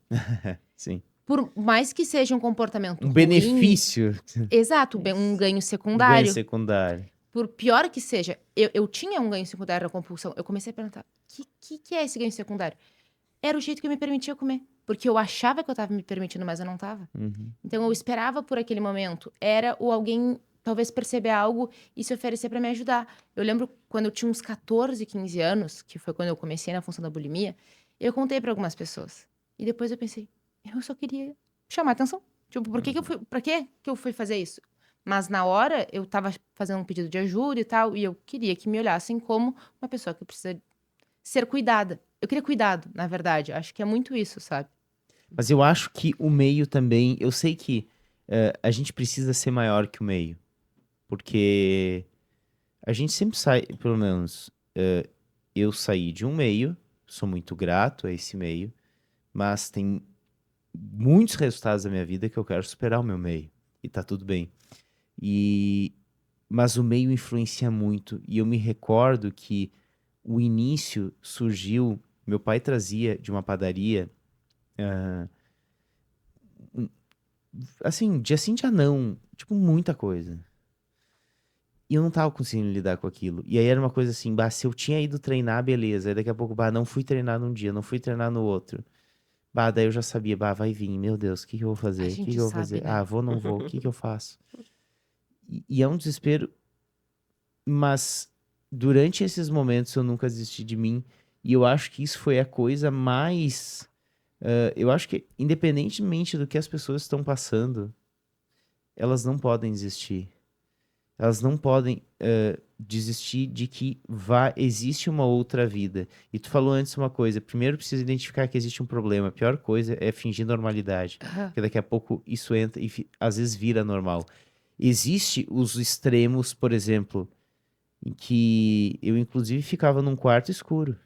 Sim. Por mais que seja um comportamento Um ruim, benefício. exato, um ganho Um ganho secundário. secundário. Por pior que seja, eu tinha um ganho secundário da compulsão. Eu comecei a perguntar, que é esse ganho secundário? Era o jeito que eu me permitia comer. Porque eu achava que eu tava me permitindo, mas eu não tava. Uhum. Então eu esperava por aquele momento. Era o alguém talvez perceber algo e se oferecer pra me ajudar. Eu lembro quando eu tinha uns 14, 15 anos, que foi quando eu comecei na função da bulimia, eu contei pra algumas pessoas. E depois eu pensei, eu só queria chamar atenção. Tipo, pra que eu fui fazer isso? Mas na hora eu tava fazendo um pedido de ajuda e tal, e eu queria que me olhassem como uma pessoa que precisa ser cuidada. Eu queria cuidado, na verdade. Acho que é muito isso, sabe? Mas eu acho que o meio também. Eu sei que a gente precisa ser maior que o meio. Porque a gente sempre sai, pelo menos, eu saí de um meio, sou muito grato a esse meio, mas tem muitos resultados da minha vida que eu quero superar o meu meio. E tá tudo bem. Mas o meio influencia muito. E eu me recordo que o início surgiu. Meu pai trazia de uma padaria ah, assim, dia sim, dia não. Tipo, muita coisa. E eu não tava conseguindo lidar com aquilo. E aí era uma coisa assim, bah, se eu tinha ido treinar, beleza. Aí daqui a pouco, bah, não fui treinar num dia, não fui treinar no outro. Bah, daí eu já sabia, bah, vai vir, meu Deus, o que que eu vou A fazer? O que gente que eu vou sabe, fazer? né? Ah, vou, não vou, o que que eu faço? E é um desespero, mas durante esses momentos eu nunca desisti de mim. E eu acho que isso foi a coisa mais. Eu acho que, independentemente do que as pessoas estão passando, elas não podem desistir. Elas não podem desistir de que existe uma outra vida. E tu falou antes uma coisa. Primeiro precisa identificar que existe um problema. A pior coisa é fingir normalidade. Aham. Porque daqui a pouco isso entra e às vezes vira normal. Existe os extremos, por exemplo, em que eu inclusive ficava num quarto escuro.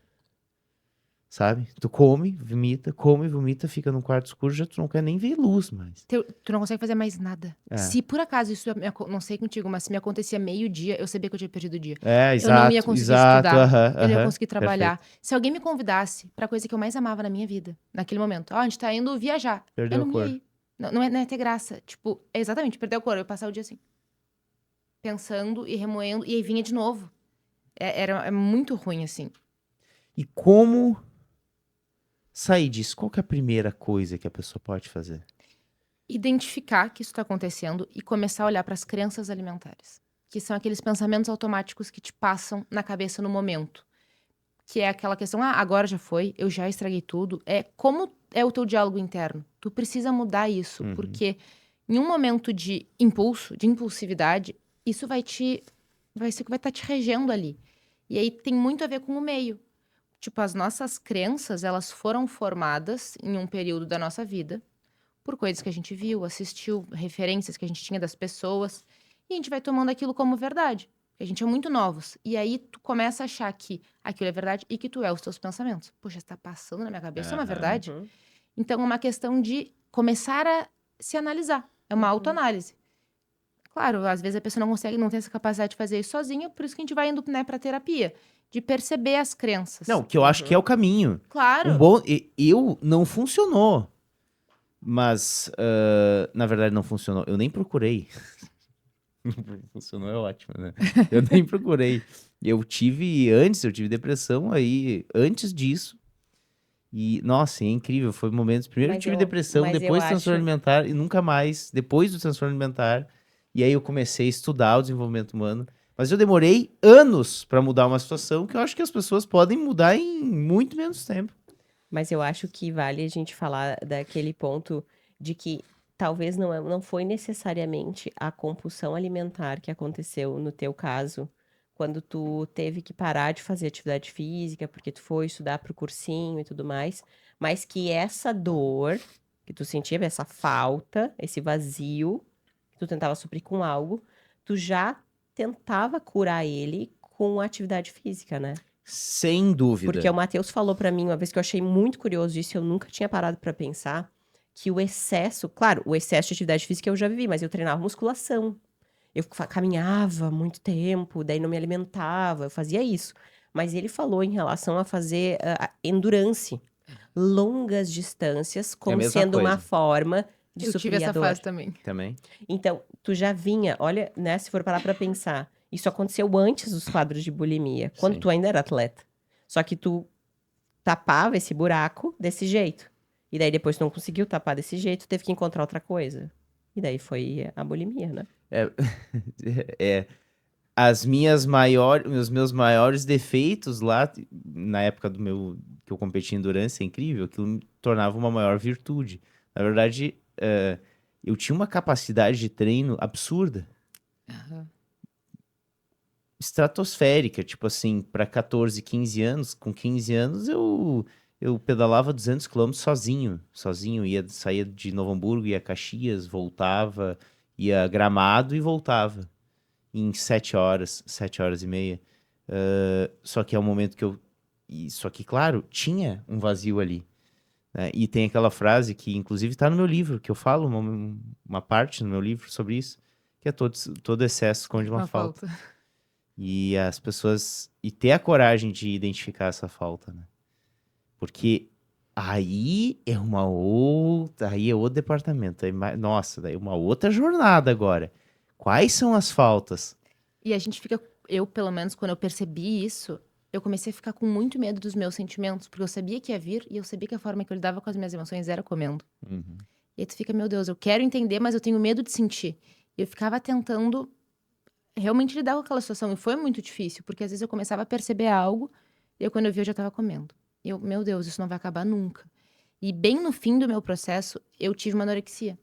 Sabe? Tu come, vomita, fica num quarto escuro, já tu não quer nem ver luz mais. Tu não consegue fazer mais nada. É, Se por acaso isso, não sei contigo, mas se me acontecia meio-dia, eu sabia que eu tinha perdido o dia. é Eu não ia exato, conseguir exato, estudar, aham, eu não ia aham, conseguir trabalhar. perfeito. Se alguém me convidasse pra coisa que eu mais amava na minha vida, naquele momento, ó, a gente tá indo viajar, eu Perdeu a não ia cor. ir. Não é ter graça. Tipo, é exatamente, perder a cor. Eu ia passar o dia assim, pensando e remoendo, e aí vinha de novo. É muito ruim, assim. E como sair disso? Qual que é a primeira coisa que a pessoa pode fazer? Identificar que isso está acontecendo e começar a olhar para as crenças alimentares, que são aqueles pensamentos automáticos que te passam na cabeça no momento, que é aquela questão, ah, agora já foi, eu já estraguei tudo. É como é o teu diálogo interno. Tu precisa mudar isso, Uhum. porque em um momento de impulso, de impulsividade, isso vai ser o que vai estar te regendo ali. E aí tem muito a ver com o meio. Tipo, as nossas crenças, elas foram formadas em um período da nossa vida por coisas que a gente viu, assistiu, referências que a gente tinha das pessoas, e a gente vai tomando aquilo como verdade. A gente é muito novos. E aí tu começa a achar que aquilo é verdade e que tu é os teus pensamentos. Poxa, está passando na minha cabeça, é uma Aham. verdade? Uhum. Então é uma questão de começar a se analisar. É uma autoanálise. Claro, às vezes a pessoa não consegue, não tem essa capacidade de fazer isso sozinha, por isso que a gente vai indo, né, pra terapia. De perceber as crenças. Não, que eu acho que é o caminho. Claro. Eu não funcionou. Mas, na verdade, não funcionou. Eu nem procurei. Funcionou é ótimo, né? Eu nem procurei. Eu tive depressão aí antes disso. E, nossa, é incrível. Foi momentos. Primeiro eu Mas tive eu, depressão, mas eu depois transtorno acho. alimentar, e nunca mais, depois do transtorno alimentar. E aí eu comecei a estudar o desenvolvimento humano. Mas eu demorei anos para mudar uma situação que eu acho que as pessoas podem mudar em muito menos tempo. Mas eu acho que vale a gente falar daquele ponto de que talvez não foi necessariamente a compulsão alimentar que aconteceu no teu caso, quando tu teve que parar de fazer atividade física, porque tu foi estudar pro cursinho e tudo mais, mas que essa dor que tu sentia, essa falta, esse vazio, que tu tentava suprir com algo, tu já tentava curar ele com atividade física, né? Sem dúvida. Porque o Matheus falou pra mim uma vez que eu achei muito curioso disso, e eu nunca tinha parado pra pensar, que o excesso, claro, o excesso de atividade física eu já vivi, mas eu treinava musculação. Eu caminhava muito tempo, daí não me alimentava, eu fazia isso. Mas ele falou em relação a fazer endurance, longas distâncias, É a como mesma sendo uma coisa. forma de Eu tive suprir a essa dor. fase também. Também. Então, tu já vinha, olha, né, se for parar pra pensar, isso aconteceu antes dos quadros de bulimia, quando Sim. tu ainda era atleta. Só que tu tapava esse buraco desse jeito. E daí depois tu não conseguiu tapar desse jeito, teve que encontrar outra coisa. E daí foi a bulimia, né? É, os meus maiores defeitos lá, na época que eu competi em endurance, é incrível, aquilo me tornava uma maior virtude. Na verdade, eu tinha uma capacidade de treino absurda, estratosférica, tipo assim, para 14, 15 anos, com 15 anos eu pedalava 200 quilômetros sozinho, saía de Novo Hamburgo, ia a Caxias, voltava, ia a Gramado e voltava em 7 horas e meia. Só que é um momento que só que, claro, tinha um vazio ali, né? E tem aquela frase que, inclusive, tá no meu livro, que eu falo uma parte no meu livro sobre isso, que é todo excesso esconde uma falta. E ter a coragem de identificar essa falta, né? Porque Aí é uma outra, aí é outro departamento. Nossa, daí é uma outra jornada agora. Quais são as faltas? E a gente fica, eu pelo menos, quando eu percebi isso, eu comecei a ficar com muito medo dos meus sentimentos, porque eu sabia que ia vir e eu sabia que a forma que eu lidava com as minhas emoções era comendo. Uhum. E aí tu fica, meu Deus, eu quero entender, mas eu tenho medo de sentir. E eu ficava tentando realmente lidar com aquela situação. E foi muito difícil, porque às vezes eu começava a perceber algo, e eu, quando eu vi, eu já tava comendo. E eu, meu Deus, isso não vai acabar nunca. E bem no fim do meu processo, eu tive uma anorexia.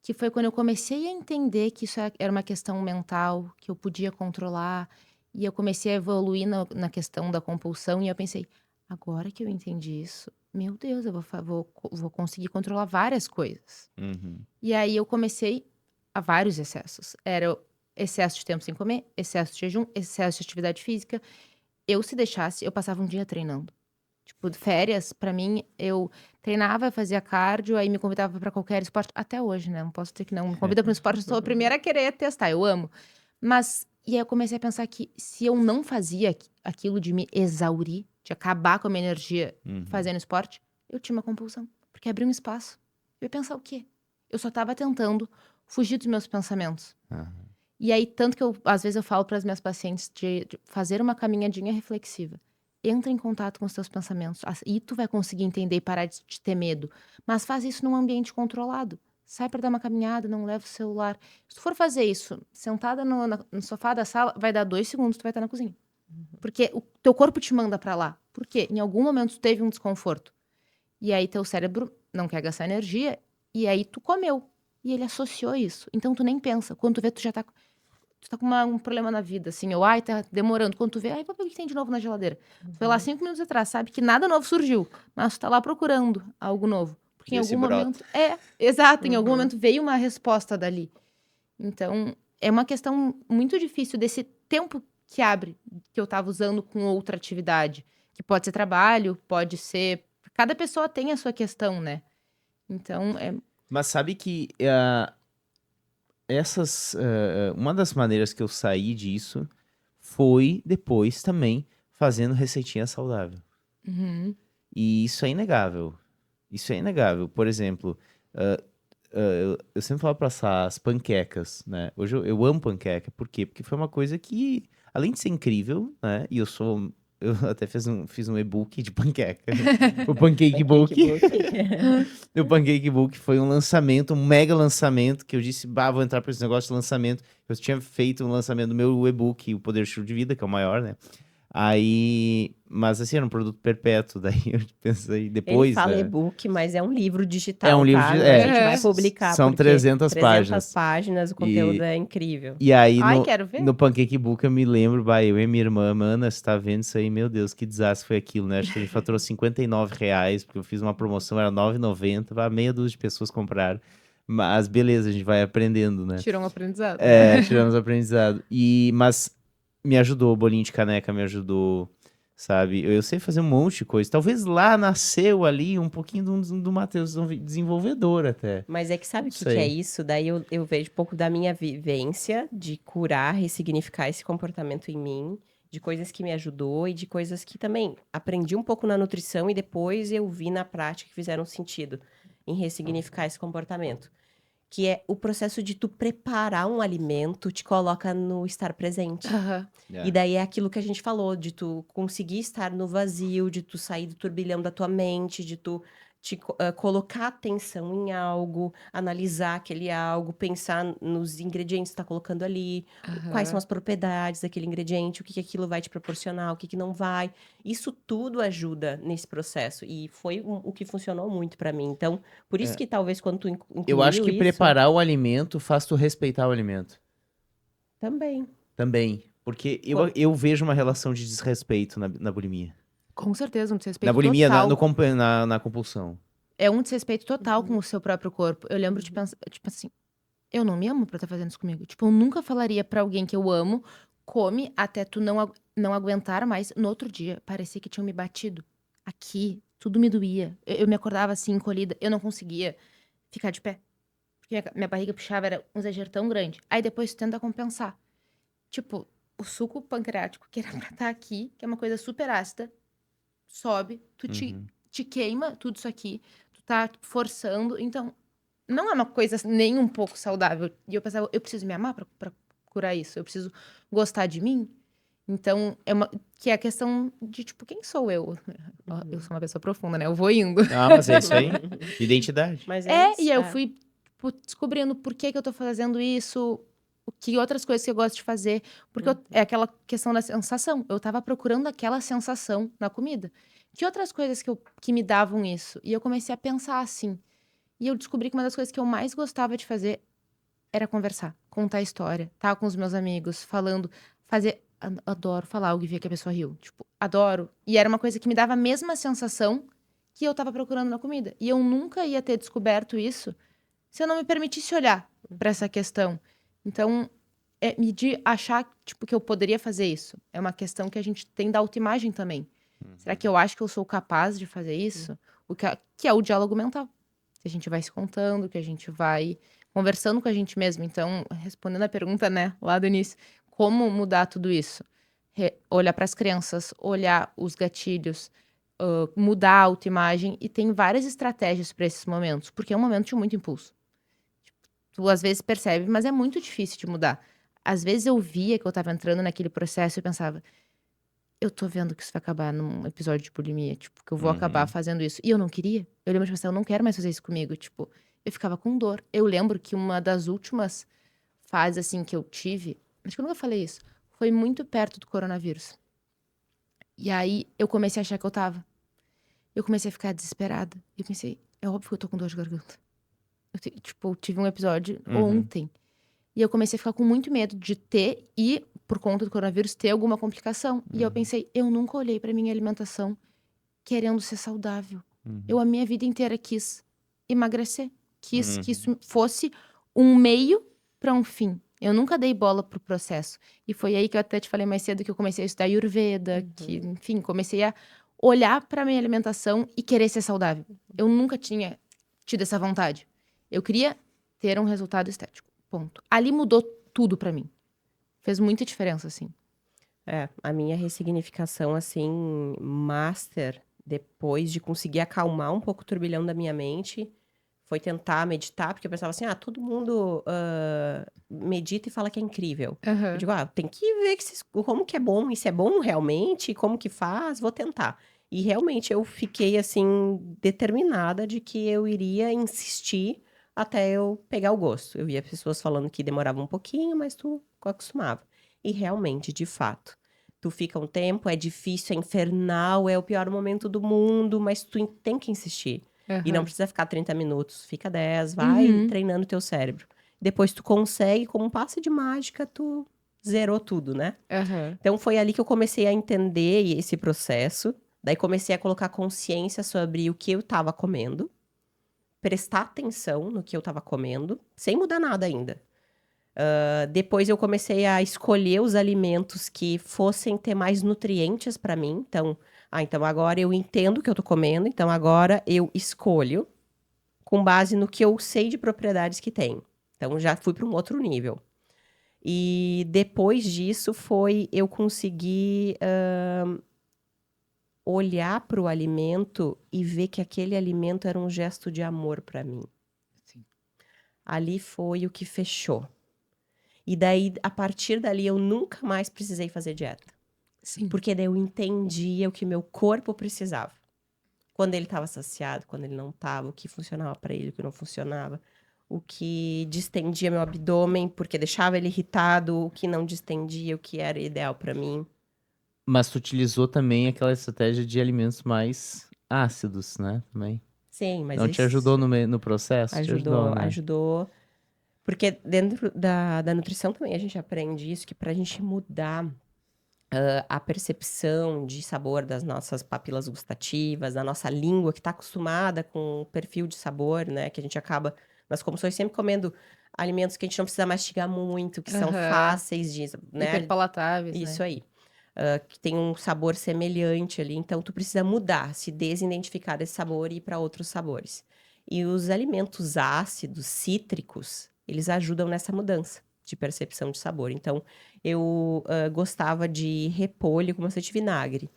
Que foi quando eu comecei a entender que isso era uma questão mental, que eu podia controlar. E eu comecei a evoluir na questão da compulsão. E eu pensei, agora que eu entendi isso, meu Deus, eu vou conseguir controlar várias coisas. Uhum. E aí eu comecei a vários excessos. Era o excesso de tempo sem comer, excesso de jejum, excesso de atividade física. Eu, se deixasse, eu passava um dia treinando. Tipo, férias, pra mim, eu treinava, fazia cardio, aí me convidava pra qualquer esporte. Até hoje, né? Não posso dizer que não. Me convida para um esporte, eu sou a primeira a querer testar, eu amo. Mas, e aí eu comecei a pensar que se eu não fazia aquilo de me exaurir, de acabar com a minha energia Uhum. fazendo esporte, eu tinha uma compulsão. Porque abria um espaço. Eu ia pensar o quê? Eu só tava tentando fugir dos meus pensamentos. Aham. E aí, tanto que às vezes eu falo para as minhas pacientes de fazer uma caminhadinha reflexiva. Entra em contato com os teus pensamentos. E tu vai conseguir entender e parar de ter medo. Mas faz isso num ambiente controlado. Sai para dar uma caminhada, não leva o celular. Se tu for fazer isso, sentada no sofá da sala, vai dar 2 segundos, tu vai estar na cozinha. Porque o teu corpo te manda para lá. Por quê? Em algum momento tu teve um desconforto. E aí teu cérebro não quer gastar energia. E aí tu comeu. E ele associou isso. Então tu nem pensa. Quando tu vê, tu já tá com um problema na vida, assim, ou ai, tá demorando. Quando tu vê, ai, o que tem de novo na geladeira? Tu foi lá 5 minutos atrás, sabe que nada novo surgiu, mas tu tá lá procurando algo novo. Porque em Esse algum brota. momento. É, exato, em algum Uhum. momento veio uma resposta dali. Então, é uma questão muito difícil desse tempo que abre, que eu tava usando com outra atividade. Que pode ser trabalho, pode ser. Cada pessoa tem a sua questão, né? Então, Mas sabe que uma das maneiras que eu saí disso foi depois também fazendo receitinha saudável. Uhum. E isso é inegável. Isso é inegável. Por exemplo, eu sempre falo para as panquecas, né? Hoje eu amo panqueca. Por quê? Porque foi uma coisa que, além de ser incrível, né? E eu até fiz um e-book de panqueca. O Pancake Book. O Pancake Book foi um lançamento, um mega lançamento, que eu disse, bah, vou entrar para esse negócio de lançamento. Eu tinha feito um lançamento do meu e-book, O Poder do Estilo de Vida, que é o maior, né? Aí, mas assim, era um produto perpétuo, daí eu pensei, Ele depois, fala né? e-book, mas é um livro É digital, um livro tá? de, A gente vai É. publicar, são porque 300 300 páginas. páginas, o conteúdo é incrível. E aí, Ai, quero ver. no Pancake Book, eu me lembro, bah, eu e minha irmã, Mana, você tá vendo isso aí? Meu Deus, que desastre foi aquilo, né? Acho que a gente faturou R$ 59, porque eu fiz uma promoção, era R$ 9,90, meia dúzia de pessoas compraram. Mas beleza, a gente vai aprendendo, né? Tirou um aprendizado. É, tiramos aprendizado. Mas me ajudou, o bolinho de caneca me ajudou, sabe? Eu sei fazer um monte de coisa. Talvez lá nasceu ali um pouquinho do Matheus desenvolvedor até. Mas é que sabe Não o que é sei. isso? Daí eu vejo um pouco da minha vivência de curar, ressignificar esse comportamento em mim, de coisas que me ajudou e de coisas que também aprendi um pouco na nutrição e depois eu vi na prática que fizeram sentido em ressignificar esse comportamento. Que é o processo de tu preparar um alimento, te coloca no estar presente. Aham. E daí é aquilo que a gente falou, de tu conseguir estar no vazio, de tu sair do turbilhão da tua mente, de tu colocar atenção em algo, analisar aquele algo, pensar nos ingredientes que tu tá colocando ali, quais são Aham. as propriedades daquele ingrediente, o que que aquilo vai te proporcionar, o que que não vai. Isso tudo ajuda nesse processo e foi o que funcionou muito pra mim. Então, por isso É. que talvez quando tu Eu acho incluiu que isso, preparar o alimento faz tu respeitar o alimento. também. Também. Porque Quan- eu vejo uma relação de desrespeito na bulimia. Com certeza, um Na desrespeito bulimia, total. na compulsão. É um desrespeito total com Uhum. o seu próprio corpo. Eu lembro de pensar, tipo assim, eu não me amo pra estar fazendo isso comigo. Tipo, eu nunca falaria pra alguém que eu amo, come até tu não aguentar mais. No outro dia, parecia que tinham me batido. Aqui, tudo me doía. Eu me acordava assim, encolhida. Eu não conseguia ficar de pé. Porque minha barriga puxava, era um exagero tão grande. Aí depois tu tenta compensar. Tipo, o suco pancreático, que era pra estar aqui, que é uma coisa super ácida, sobe, tu te Uhum. te queima tudo isso aqui, tu tá forçando, então não é uma coisa nem um pouco saudável. E eu pensava, eu preciso me amar pra curar isso, eu preciso gostar de mim. Então, que é a questão de, tipo, quem sou eu? Eu sou uma pessoa profunda, né? Eu vou indo. Ah, mas é isso aí. Identidade. Mas É, isso. e aí eu fui tipo, descobrindo por que que eu tô fazendo isso, o que outras coisas que eu gosto de fazer. Porque é aquela questão da sensação. Eu tava procurando aquela sensação na comida. Que outras coisas que me davam isso? E eu comecei a pensar assim. E eu descobri que uma das coisas que eu mais gostava de fazer era conversar, contar história, estar com os meus amigos, falando, fazer. Adoro falar algo e ver que a pessoa riu. Tipo, adoro. E era uma coisa que me dava a mesma sensação que eu tava procurando na comida. E eu nunca ia ter descoberto isso se eu não me permitisse olhar para essa questão. Então, de achar, tipo, que eu poderia fazer isso. É uma questão que a gente tem da autoimagem também. Será que eu acho que eu sou capaz de fazer isso? Que é o diálogo mental. Que a gente vai se contando, que a gente vai conversando com a gente mesmo. Então, respondendo a pergunta, né, lá do início, como mudar tudo isso? Olhar para as crenças, olhar os gatilhos, mudar a autoimagem. E tem várias estratégias para esses momentos, porque é um momento de muito impulso. Tu às vezes percebe, mas é muito difícil de mudar. Às vezes eu via que eu tava entrando naquele processo e eu pensava, eu tô vendo que isso vai acabar num episódio de bulimia, tipo, que eu vou acabar fazendo isso. E eu não queria. Eu lembro de pensar, eu não quero mais fazer isso comigo. Tipo, eu ficava com dor. Eu lembro que uma das últimas fases, assim, que eu tive, acho que eu nunca falei isso, foi muito perto do coronavírus. E aí eu comecei a achar que eu tava. Eu comecei a ficar desesperada. E eu pensei, é óbvio que eu tô com dor de garganta. Eu tive um episódio ontem. E eu comecei a ficar com muito medo de ter, e por conta do coronavírus, ter alguma complicação. E eu pensei, eu nunca olhei pra minha alimentação querendo ser saudável. Eu, a minha vida inteira, quis emagrecer. Quis que isso fosse um meio pra um fim. Eu nunca dei bola pro processo. E foi aí que eu até te falei mais cedo que eu comecei a estudar Ayurveda, que, enfim, comecei a olhar pra minha alimentação e querer ser saudável. Eu nunca tinha tido essa vontade. Eu queria ter um resultado estético. Ponto. Ali mudou tudo pra mim. Fez muita diferença, assim. A minha ressignificação, assim, master, depois de conseguir acalmar um pouco o turbilhão da minha mente, foi tentar meditar, porque eu pensava assim, todo mundo medita e fala que é incrível. Eu digo, tem que ver como que é bom, e se é bom realmente, como que faz, vou tentar. E realmente eu fiquei, assim, determinada de que eu iria insistir até eu pegar o gosto. Eu via pessoas falando que demorava um pouquinho, mas tu acostumava. E realmente, de fato, tu fica um tempo, é difícil, é infernal, é o pior momento do mundo, mas tu tem que insistir. E não precisa ficar 30 minutos, fica 10, vai treinando teu cérebro. Depois tu consegue, como um passe de mágica, tu zerou tudo, né? Então foi ali que eu comecei a entender esse processo. Daí comecei a colocar consciência sobre o que eu tava comendo. Prestar atenção no que eu tava comendo, sem mudar nada ainda. Depois eu comecei a escolher os alimentos que fossem ter mais nutrientes para mim. Então agora eu entendo o que eu tô comendo, então agora eu escolho com base no que eu sei de propriedades que tem. Então já fui para um outro nível. E depois disso eu conseguir olhar para o alimento e ver que aquele alimento era um gesto de amor para mim. Sim. Ali foi o que fechou. E daí, a partir dali, eu nunca mais precisei fazer dieta. Sim. Porque daí eu entendia o que meu corpo precisava. Quando ele estava saciado, quando ele não estava, o que funcionava para ele, o que não funcionava. O que distendia meu abdômen, porque deixava ele irritado, o que não distendia, o que era ideal para mim. Mas tu utilizou também aquela estratégia de alimentos mais ácidos, né? Também. Sim, mas Não te ajudou no processo? Te ajudou, né? Ajudou. Porque dentro da nutrição também a gente aprende isso, que pra gente mudar a percepção de sabor das nossas papilas gustativas, da nossa língua que tá acostumada com o perfil de sabor, né? Que a gente acaba, nas comissões, sempre comendo alimentos que a gente não precisa mastigar muito, que são fáceis de, né? Hiperpalatáveis, Isso né? aí. Que tem um sabor semelhante ali. Então, tu precisa mudar, se desidentificar desse sabor e ir para outros sabores. E os alimentos ácidos, cítricos, eles ajudam nessa mudança de percepção de sabor. Então, eu gostava de repolho com bastante vinagre.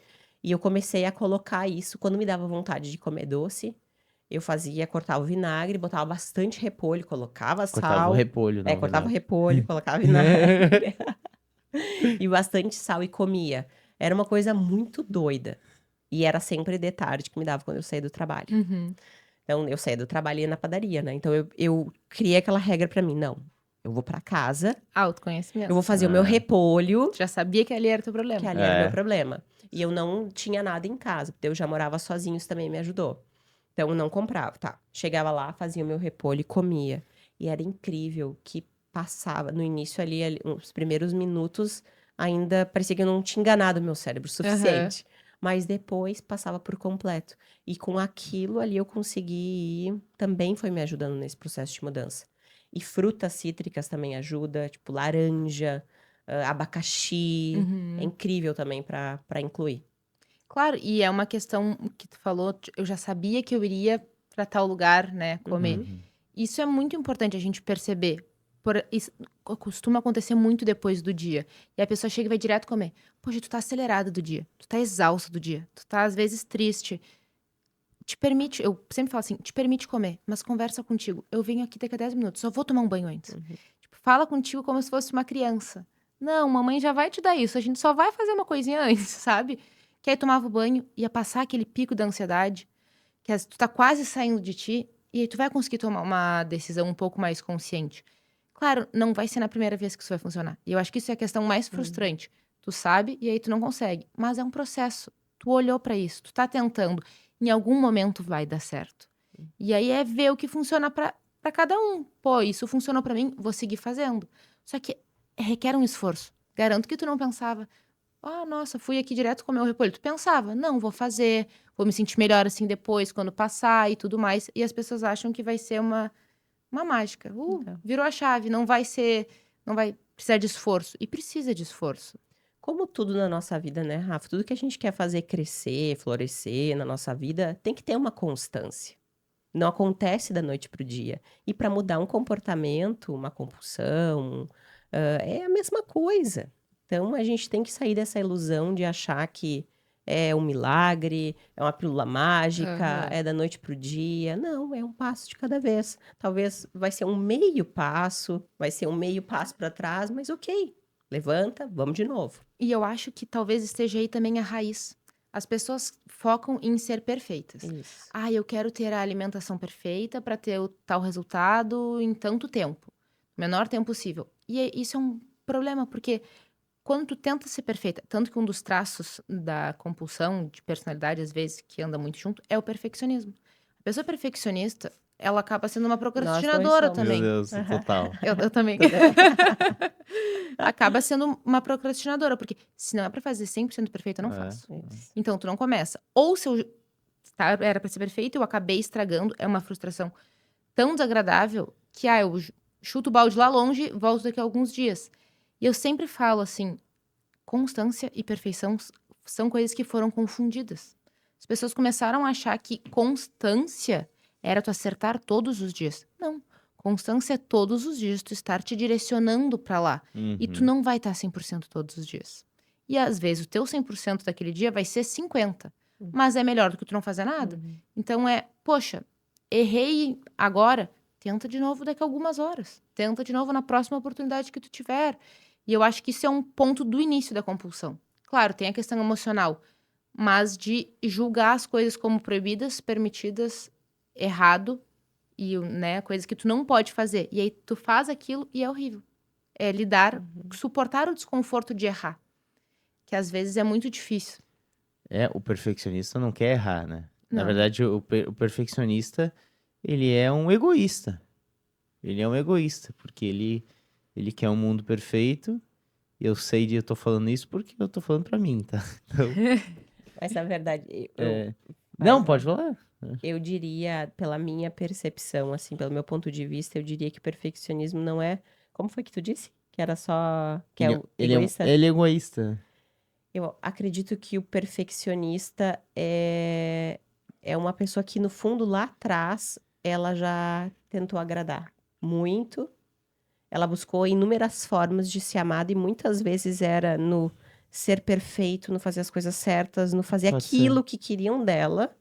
E eu comecei a colocar isso quando me dava vontade de comer doce. Eu cortava o vinagre, botava bastante repolho, colocava Cortava o sal. repolho, não o Cortava o vinagre. repolho, colocava vinagre e bastante sal e comia. Era uma coisa muito doida. E era sempre de tarde que me dava quando eu saía do trabalho. Uhum. Então, eu saía do trabalho e ia na padaria, né? Então, eu criei aquela regra pra mim. Não, eu vou pra casa, eu Autoconhecimento. vou fazer o meu Ah. repolho, Tu já sabia que ali era teu que problema. ali era o É. meu problema. E eu não tinha nada em casa, porque eu já morava sozinho, isso também me ajudou. Então, eu não comprava, tá? Chegava lá, fazia o meu repolho e comia. E era incrível que passava, no início ali, os primeiros minutos, ainda parecia que eu não tinha enganado o meu cérebro o suficiente. Mas depois passava por completo. E com aquilo ali eu consegui ir, também foi me ajudando nesse processo de mudança. E frutas cítricas também ajuda, tipo laranja, abacaxi. É Uhum. incrível também pra incluir. Claro, e é uma questão que tu falou, eu já sabia que eu iria pra tal lugar, né, comer. Uhum. Isso é muito importante a gente perceber. Isso costuma acontecer muito depois do dia. E a pessoa chega e vai direto comer. Poxa, tu tá acelerado do dia. Tu tá exausto do dia. Tu tá, às vezes, triste. Te permite, eu sempre falo assim, te permite comer, mas conversa contigo. Eu venho aqui daqui a 10 minutos, só vou tomar um banho antes. Tipo, fala contigo como se fosse uma criança. Não, mamãe já vai te dar isso, a gente só vai fazer uma coisinha antes, sabe? Que aí tomava o banho, ia passar aquele pico da ansiedade, que tu tá quase saindo de ti, e aí tu vai conseguir tomar uma decisão um pouco mais consciente. Claro, não vai ser na primeira vez que isso vai funcionar. E eu acho que isso é a questão mais frustrante. Tu sabe e aí tu não consegue. Mas é um processo. Tu olhou pra isso, tu tá tentando. Em algum momento vai dar certo. E aí é ver o que funciona pra cada um. Pô, isso funcionou pra mim, vou seguir fazendo. Só que requer um esforço. Garanto que tu não pensava, ah, nossa, fui aqui direto comer o repolho. Tu pensava, não, vou fazer, vou me sentir melhor assim depois, quando passar e tudo mais. E as pessoas acham que vai ser uma mágica. Então. Virou a chave, não vai precisar de esforço. E precisa de esforço. Como tudo na nossa vida, né, Rafa? Tudo que a gente quer fazer crescer, florescer na nossa vida, tem que ter uma constância. Não acontece da noite pro dia. E para mudar um comportamento, uma compulsão, é a mesma coisa. Então a gente tem que sair dessa ilusão de achar que é um milagre, é uma pílula mágica, Aham. é da noite pro dia. Não, é um passo de cada vez. Talvez vai ser um meio passo, vai ser um meio passo para trás, mas ok. Levanta, vamos de novo. E eu acho que talvez esteja aí também a raiz. As pessoas focam em ser perfeitas. Isso. Ah, eu quero ter a alimentação perfeita para ter o tal resultado em tanto tempo. Menor tempo possível. E isso é um problema, porque quando tu tenta ser perfeita, tanto que um dos traços da compulsão de personalidade, às vezes, que anda muito junto, é o perfeccionismo. A pessoa perfeccionista, ela acaba sendo uma Nós dois procrastinadora somos. Meu também. Deus, total. Eu também. Acaba sendo uma procrastinadora, porque se não é pra fazer 100% perfeito, eu não É. faço. Isso. Então, tu não começa. Ou se eu era pra ser perfeito, eu acabei estragando, é uma frustração tão desagradável que, eu chuto o balde lá longe, volto daqui a alguns dias. E eu sempre falo assim, constância e perfeição são coisas que foram confundidas. As pessoas começaram a achar que constância era tu acertar todos os dias. Não. Constância é todos os dias tu estar te direcionando pra lá. E tu Uhum. não vai estar 100% todos os dias. E às vezes o teu 100% daquele dia vai ser 50%. Mas é melhor do que tu não fazer nada. Então poxa, errei agora, tenta de novo daqui a algumas horas. Tenta de novo na próxima oportunidade que tu tiver. E eu acho que isso é um ponto do início da compulsão. Claro, tem a questão emocional, mas de julgar as coisas como proibidas, permitidas, errado, e né, coisas que tu não pode fazer. E aí tu faz aquilo e é horrível. É lidar, suportar o desconforto de errar, que às vezes é muito difícil. O perfeccionista não quer errar, né? Na Não. verdade, o perfeccionista, ele é um egoísta. Ele é um egoísta, porque ele quer um mundo perfeito. E eu tô falando isso porque eu tô falando pra mim, tá? Então, Mas na verdade, não, pode falar. eu diria, pela minha percepção, assim, pelo meu ponto de vista, eu diria que perfeccionismo não é. Como foi que tu disse? Que era só. Que é o egoísta? Ele é egoísta. Eu acredito que o perfeccionista é uma pessoa que, no fundo, lá atrás, ela já tentou agradar muito. Ela buscou inúmeras formas de ser amada e muitas vezes era no ser perfeito, no fazer as coisas certas, no fazer Pode aquilo que queriam dela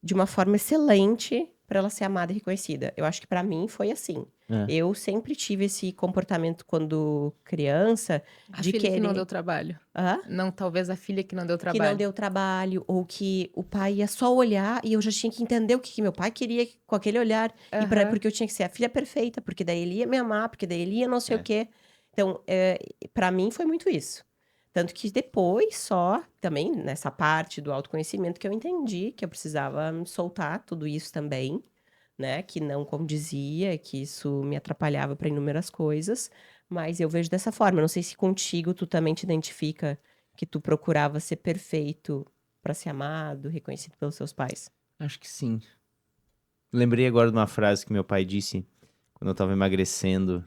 de uma forma excelente para ela ser amada e reconhecida. Eu acho que para mim foi assim. É. Eu sempre tive esse comportamento quando criança A de filha que não querer. deu trabalho. Hã? Não, talvez a filha que não deu Que não trabalho. deu trabalho, ou que o pai ia só olhar e eu já tinha que entender o que meu pai queria com aquele olhar. Aham. Porque eu tinha que ser a filha perfeita, porque daí ele ia me amar, porque daí ele ia não sei É. o quê. Então, para mim foi muito isso. Tanto que depois só, também nessa parte do autoconhecimento, que eu entendi que eu precisava soltar tudo isso também, né? Que não condizia, que isso me atrapalhava para inúmeras coisas. Mas eu vejo dessa forma. Eu não sei se contigo tu também te identifica que tu procurava ser perfeito para ser amado, reconhecido pelos seus pais. Acho que sim. Lembrei agora de uma frase que meu pai disse quando eu tava emagrecendo.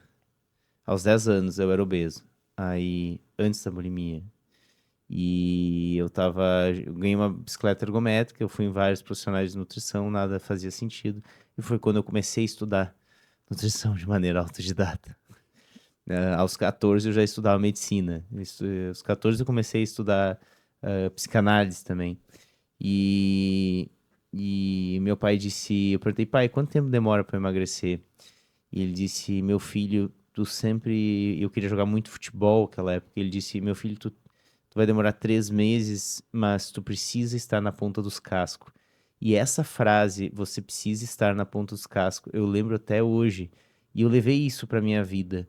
Aos 10 anos eu era obeso. Aí, antes da bulimia. E eu ganhei uma bicicleta ergométrica, eu fui em vários profissionais de nutrição, nada fazia sentido. E foi quando eu comecei a estudar nutrição de maneira autodidata. Aos 14 eu já estudava medicina. Aos 14 eu comecei a estudar psicanálise também. E, e meu pai disse, eu perguntei, pai, quanto tempo demora para emagrecer? E ele disse, meu filho, eu queria jogar muito futebol naquela época. Ele disse, meu filho, tu vai demorar 3 meses, mas tu precisa estar na ponta dos cascos. E essa frase, você precisa estar na ponta dos cascos, eu lembro até hoje. E eu levei isso para minha vida.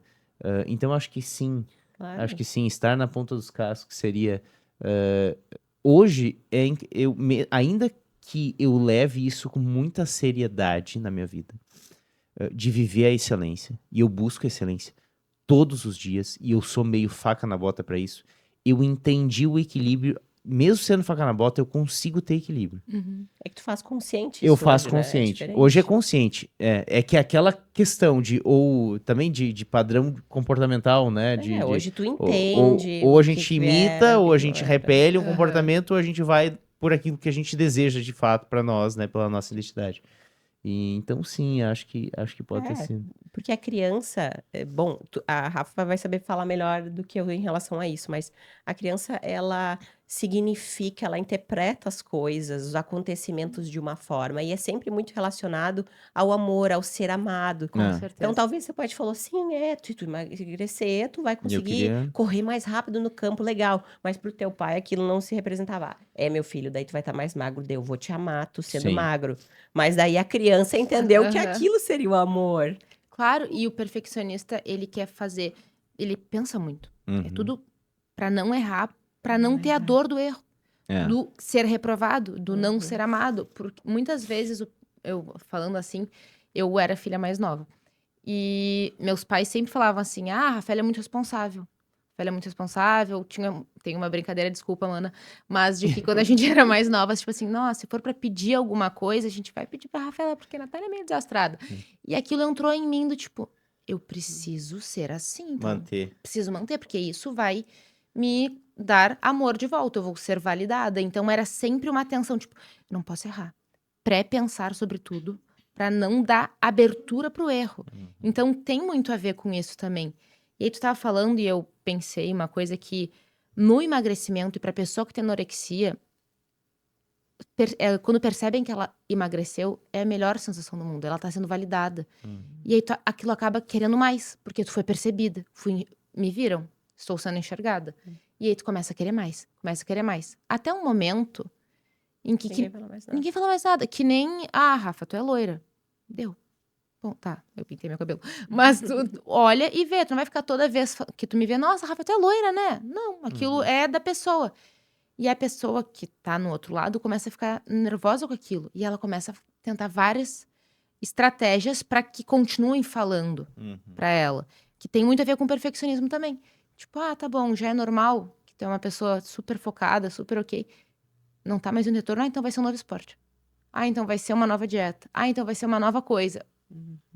Então acho que sim, Claro. acho que sim, estar na ponta dos cascos seria. Hoje, ainda que eu leve isso com muita seriedade na minha vida, de viver a excelência, e eu busco a excelência todos os dias, e eu sou meio faca na bota para isso, eu entendi o equilíbrio, mesmo sendo faca na bota, eu consigo ter equilíbrio. Uhum. É que tu faz consciente Eu isso faço hoje, né? consciente. diferente. Hoje é consciente. É que aquela questão ou também de padrão comportamental, né? Hoje tu ou, entende ou a o que gente que imita, era, o ou que a que não gente era. repele um Aham. comportamento, ou a gente vai por aquilo que a gente deseja de fato para nós, né? Pela nossa identidade. E, então, sim, acho que pode ter É, sido. porque a criança, bom, a Rafa vai saber falar melhor do que eu em relação a isso, mas a criança, ela significa, ela interpreta as coisas, os acontecimentos de uma forma, e é sempre muito relacionado ao amor, ao ser amado. Com É. Então, certeza. talvez você pode falar assim, tu emagrecer, tu vai E eu conseguir queria. correr mais rápido no campo, legal. Mas pro teu pai aquilo não se representava. Meu filho, daí tu vai estar mais magro, daí eu vou te amar, tu sendo Sim. magro. Mas daí a criança entendeu que Aham. aquilo seria o amor. Claro, e o perfeccionista, ele quer fazer. Ele pensa muito. É Uhum. tudo pra não errar, pra não ter a dor do erro, É. do ser reprovado, do não Uhum. ser amado. Porque muitas vezes, eu falando assim, eu era a filha mais nova. E meus pais sempre falavam assim: ah, a Rafaela é muito responsável. Rafaela é muito responsável. Tem uma brincadeira, desculpa, mana, mas de que quando a gente era mais nova, tipo assim, nossa, se for pra pedir alguma coisa, a gente vai pedir pra Rafaela, porque a Natália é meio desastrada. E aquilo entrou em mim do tipo, eu preciso ser assim, então. Manter. Preciso manter, porque isso vai me dar amor de volta, eu vou ser validada. Então era sempre uma atenção, tipo, não posso errar. Pré-pensar sobre tudo, pra não dar abertura pro erro. Então tem muito a ver com isso também. E aí tu tava falando e eu pensei uma coisa que no emagrecimento e pra pessoa que tem anorexia, quando percebem que ela emagreceu, é a melhor sensação do mundo. Ela tá sendo validada. E aí aquilo acaba querendo mais, porque tu foi percebida. Me viram? Estou sendo enxergada. E aí tu começa a querer mais, começa a querer mais. Até um momento em que Ninguém fala mais nada. ninguém fala mais nada. Que nem, ah, Rafa, tu é loira. Deu. Bom, tá, eu pintei meu cabelo. Mas tu olha e vê, tu não vai ficar toda vez que tu me vê, nossa, Rafa, tu é loira, né? Não, aquilo é da pessoa. E a pessoa que tá no outro lado começa a ficar nervosa com aquilo. E ela começa a tentar várias estratégias pra que continuem falando pra ela. Que tem muito a ver com perfeccionismo também. Tipo, ah, tá bom, já é normal que tem uma pessoa super focada, super ok. Não tá mais no retorno, ah, então vai ser um novo esporte. Ah, então vai ser uma nova dieta. Ah, então vai ser uma nova coisa.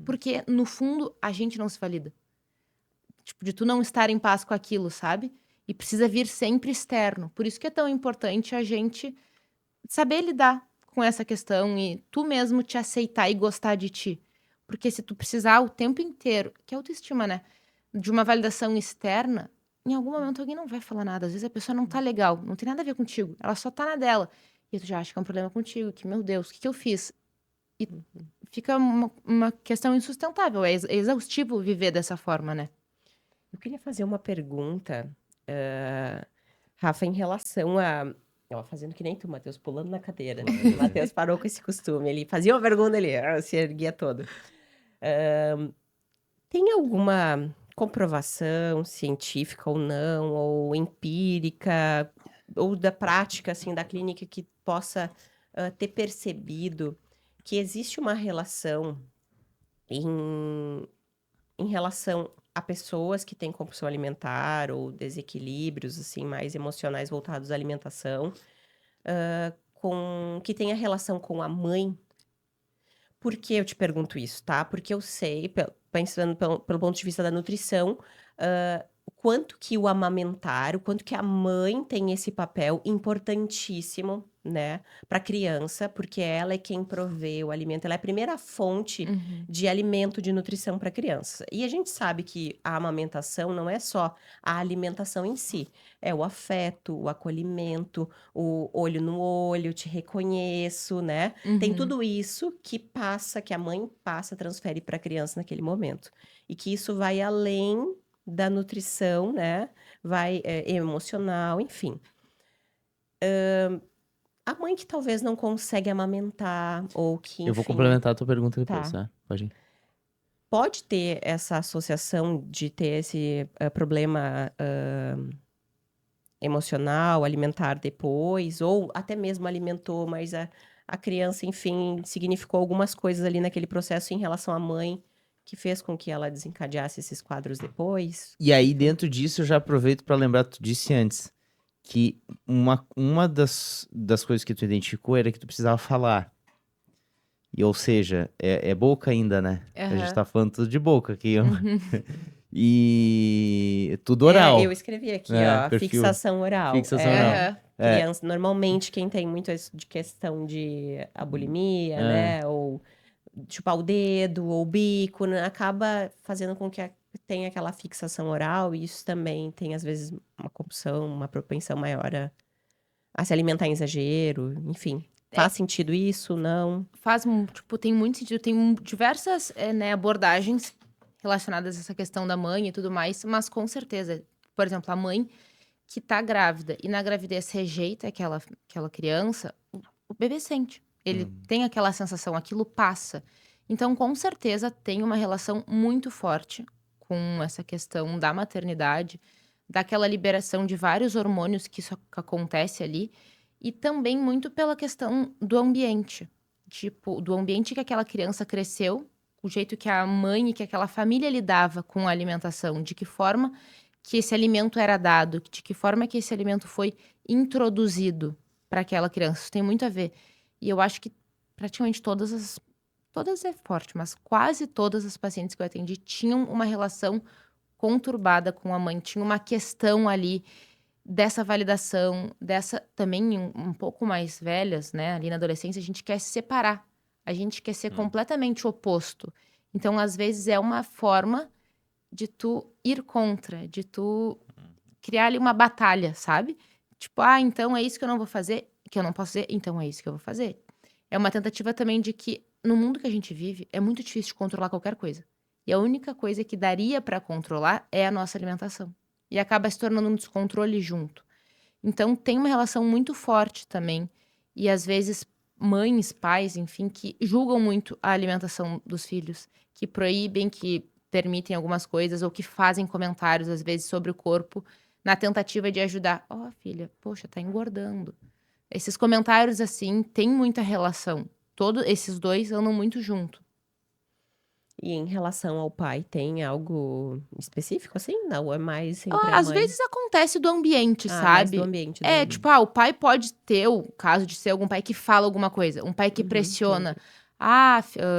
Porque, no fundo, a gente não se valida. Tipo, de tu não estar em paz com aquilo, sabe? E precisa vir sempre externo. Por isso que é tão importante a gente saber lidar com essa questão e tu mesmo te aceitar e gostar de ti. Porque se tu precisar o tempo inteiro, que é autoestima, né? De uma validação externa, em algum momento alguém não vai falar nada. Às vezes a pessoa não tá legal, não tem nada a ver contigo. Ela só tá na dela. E tu já acha que é um problema contigo, que, meu Deus, o que eu fiz? E fica uma questão insustentável. É exaustivo viver dessa forma, né? Eu queria fazer uma pergunta, Rafa, em relação a. Ó, fazendo que nem tu, Matheus, pulando na cadeira. O Matheus parou com esse costume. Ele fazia uma pergunta, ele se erguia todo. Tem alguma comprovação científica ou não, ou empírica, ou da prática, assim, da clínica que possa ter percebido que existe uma relação em relação a pessoas que têm compulsão alimentar ou desequilíbrios, assim, mais emocionais voltados à alimentação, que tenha relação com a mãe? Por que eu te pergunto isso, tá? Porque eu sei, pensando pelo ponto de vista da nutrição, o quanto que o amamentar, o quanto que a mãe tem esse papel importantíssimo, né, para a criança, porque ela é quem provê o alimento, ela é a primeira fonte de alimento, de nutrição para a criança. E a gente sabe que a amamentação não é só a alimentação em si, é o afeto, o acolhimento, o olho no olho, te reconheço, né? Tem tudo isso que passa, que a mãe passa, transfere para a criança naquele momento. E que isso vai além da nutrição, né? Vai emocional, enfim. A mãe que talvez não consegue amamentar, ou que, Eu vou enfim, complementar a tua pergunta depois, tá. tá? Pode ir. Pode ter essa associação de ter esse problema emocional, alimentar depois, ou até mesmo alimentou, mas a criança, enfim, significou algumas coisas ali naquele processo em relação à mãe, que fez com que ela desencadeasse esses quadros depois. E aí, dentro disso, eu já aproveito para lembrar, tu disse antes, que uma das coisas que tu identificou era que tu precisava falar. E, ou seja, é boca ainda, né? A gente tá falando tudo de boca aqui. E tudo oral. Eu escrevi aqui, né? ó, Perfil. fixação oral. Fixação oral. Criança, normalmente quem tem muito isso de questão de abulimia, né, ou chupar o dedo ou o bico, né, acaba fazendo com que tenha aquela fixação oral, e isso também tem, às vezes, uma compulsão, uma propensão maior a se alimentar em exagero, enfim. Faz sentido isso? Não? Tem muito sentido. Tem diversas né, abordagens relacionadas a essa questão da mãe e tudo mais, mas com certeza, por exemplo, a mãe que tá grávida e na gravidez rejeita aquela criança, o bebê sente. Ele tem aquela sensação, aquilo passa. Então, com certeza, tem uma relação muito forte com essa questão da maternidade, daquela liberação de vários hormônios que isso acontece ali, e também muito pela questão do ambiente. Tipo, do ambiente que aquela criança cresceu, o jeito que a mãe e que aquela família lidava com a alimentação, de que forma que esse alimento era dado, de que forma que esse alimento foi introduzido para aquela criança. Isso tem muito a ver. E eu acho que praticamente todas é forte, mas quase todas as pacientes que eu atendi tinham uma relação conturbada com a mãe, tinha uma questão ali dessa validação, dessa também um pouco mais velhas, né? Ali na adolescência, a gente quer se separar, a gente quer ser completamente oposto. Então, às vezes, é uma forma de tu ir contra, de tu criar ali uma batalha, sabe? Tipo, então é isso que eu não vou fazer, que eu não posso fazer, então é isso que eu vou fazer. É uma tentativa também de que, no mundo que a gente vive, é muito difícil de controlar qualquer coisa. E a única coisa que daria para controlar é a nossa alimentação. E acaba se tornando um descontrole junto. Então, tem uma relação muito forte também. E, às vezes, mães, pais, enfim, que julgam muito a alimentação dos filhos, que proíbem, que permitem algumas coisas, ou que fazem comentários, às vezes, sobre o corpo, na tentativa de ajudar. Ó, filha, poxa, tá engordando. Esses comentários, assim, têm muita relação. Todos esses dois andam muito junto. E em relação ao pai, tem algo específico assim? Não, ou é mais sempre a Às mãe? vezes acontece do ambiente, mais sabe? do ambiente. Tipo, o pai pode ter o caso de ser algum pai que fala alguma coisa, um pai que pressiona.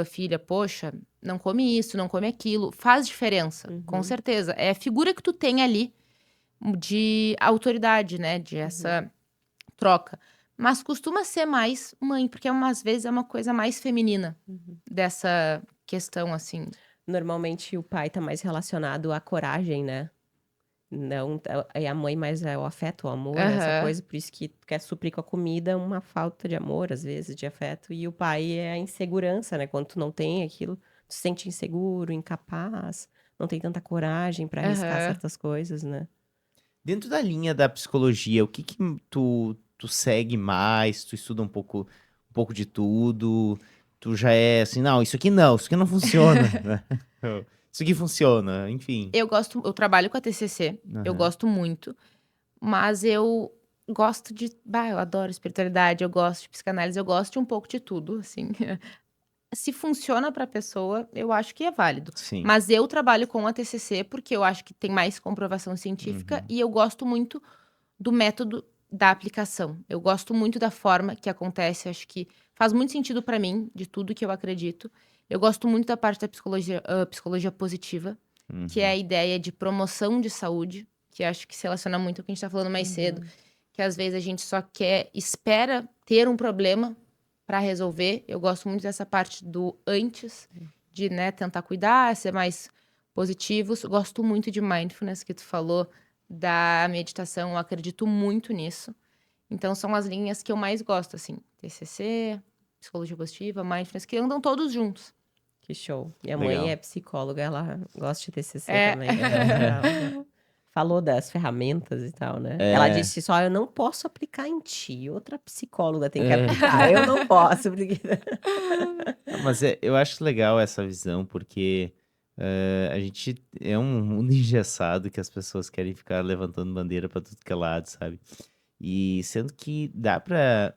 Filha, poxa, não come isso, não come aquilo. Faz diferença, com certeza. É a figura que tu tem ali de autoridade, né? De essa troca. Mas costuma ser mais mãe, porque às vezes é uma coisa mais feminina dessa questão, assim. Normalmente o pai tá mais relacionado à coragem, né? Não, é a mãe, mas é o afeto, o amor, essa Aham. coisa, por isso que tu quer suprir com a comida uma falta de amor, às vezes, de afeto. E o pai é a insegurança, né? Quando tu não tem aquilo, tu se sente inseguro, incapaz, não tem tanta coragem pra arriscar Aham. certas coisas, né? Dentro da linha da psicologia, o que que tu segue mais? Tu estuda um pouco de tudo? Tu já é assim, não, isso aqui não funciona, né? Isso aqui funciona, enfim. Eu trabalho com a TCC, eu Aham, gosto muito, mas eu gosto de eu adoro espiritualidade, eu gosto de psicanálise, eu gosto de um pouco de tudo, assim. Se funciona pra pessoa, eu acho que é válido. sim. Mas eu trabalho com a TCC, porque eu acho que tem mais comprovação científica Uhum, e eu gosto muito do método da aplicação. Eu gosto muito da forma que acontece, acho que faz muito sentido pra mim, de tudo que eu acredito. Eu gosto muito da parte da psicologia positiva, que é a uhum, ideia de promoção de saúde, que acho que se relaciona muito ao que a gente tá falando mais cedo, Uhum. que às vezes a gente só espera ter um problema para resolver. Eu gosto muito dessa parte do antes, de, né, tentar cuidar, ser mais positivos. Gosto muito de mindfulness, que tu falou, da meditação, eu acredito muito nisso. Então são as linhas que eu mais gosto, assim, TCC, psicologia positiva, mindfulness, que andam todos juntos. Que show. Minha mãe é legal. psicóloga, ela gosta de TCC É. também, então ela já falou das ferramentas e tal, né? Ela É, disse só: eu não posso aplicar em ti, outra psicóloga tem que é. aplicar, eu não posso, porque... Não, mas eu acho legal essa visão, porque a gente é um mundo engessado que as pessoas querem ficar levantando bandeira pra tudo que é lado, sabe? E sendo que dá pra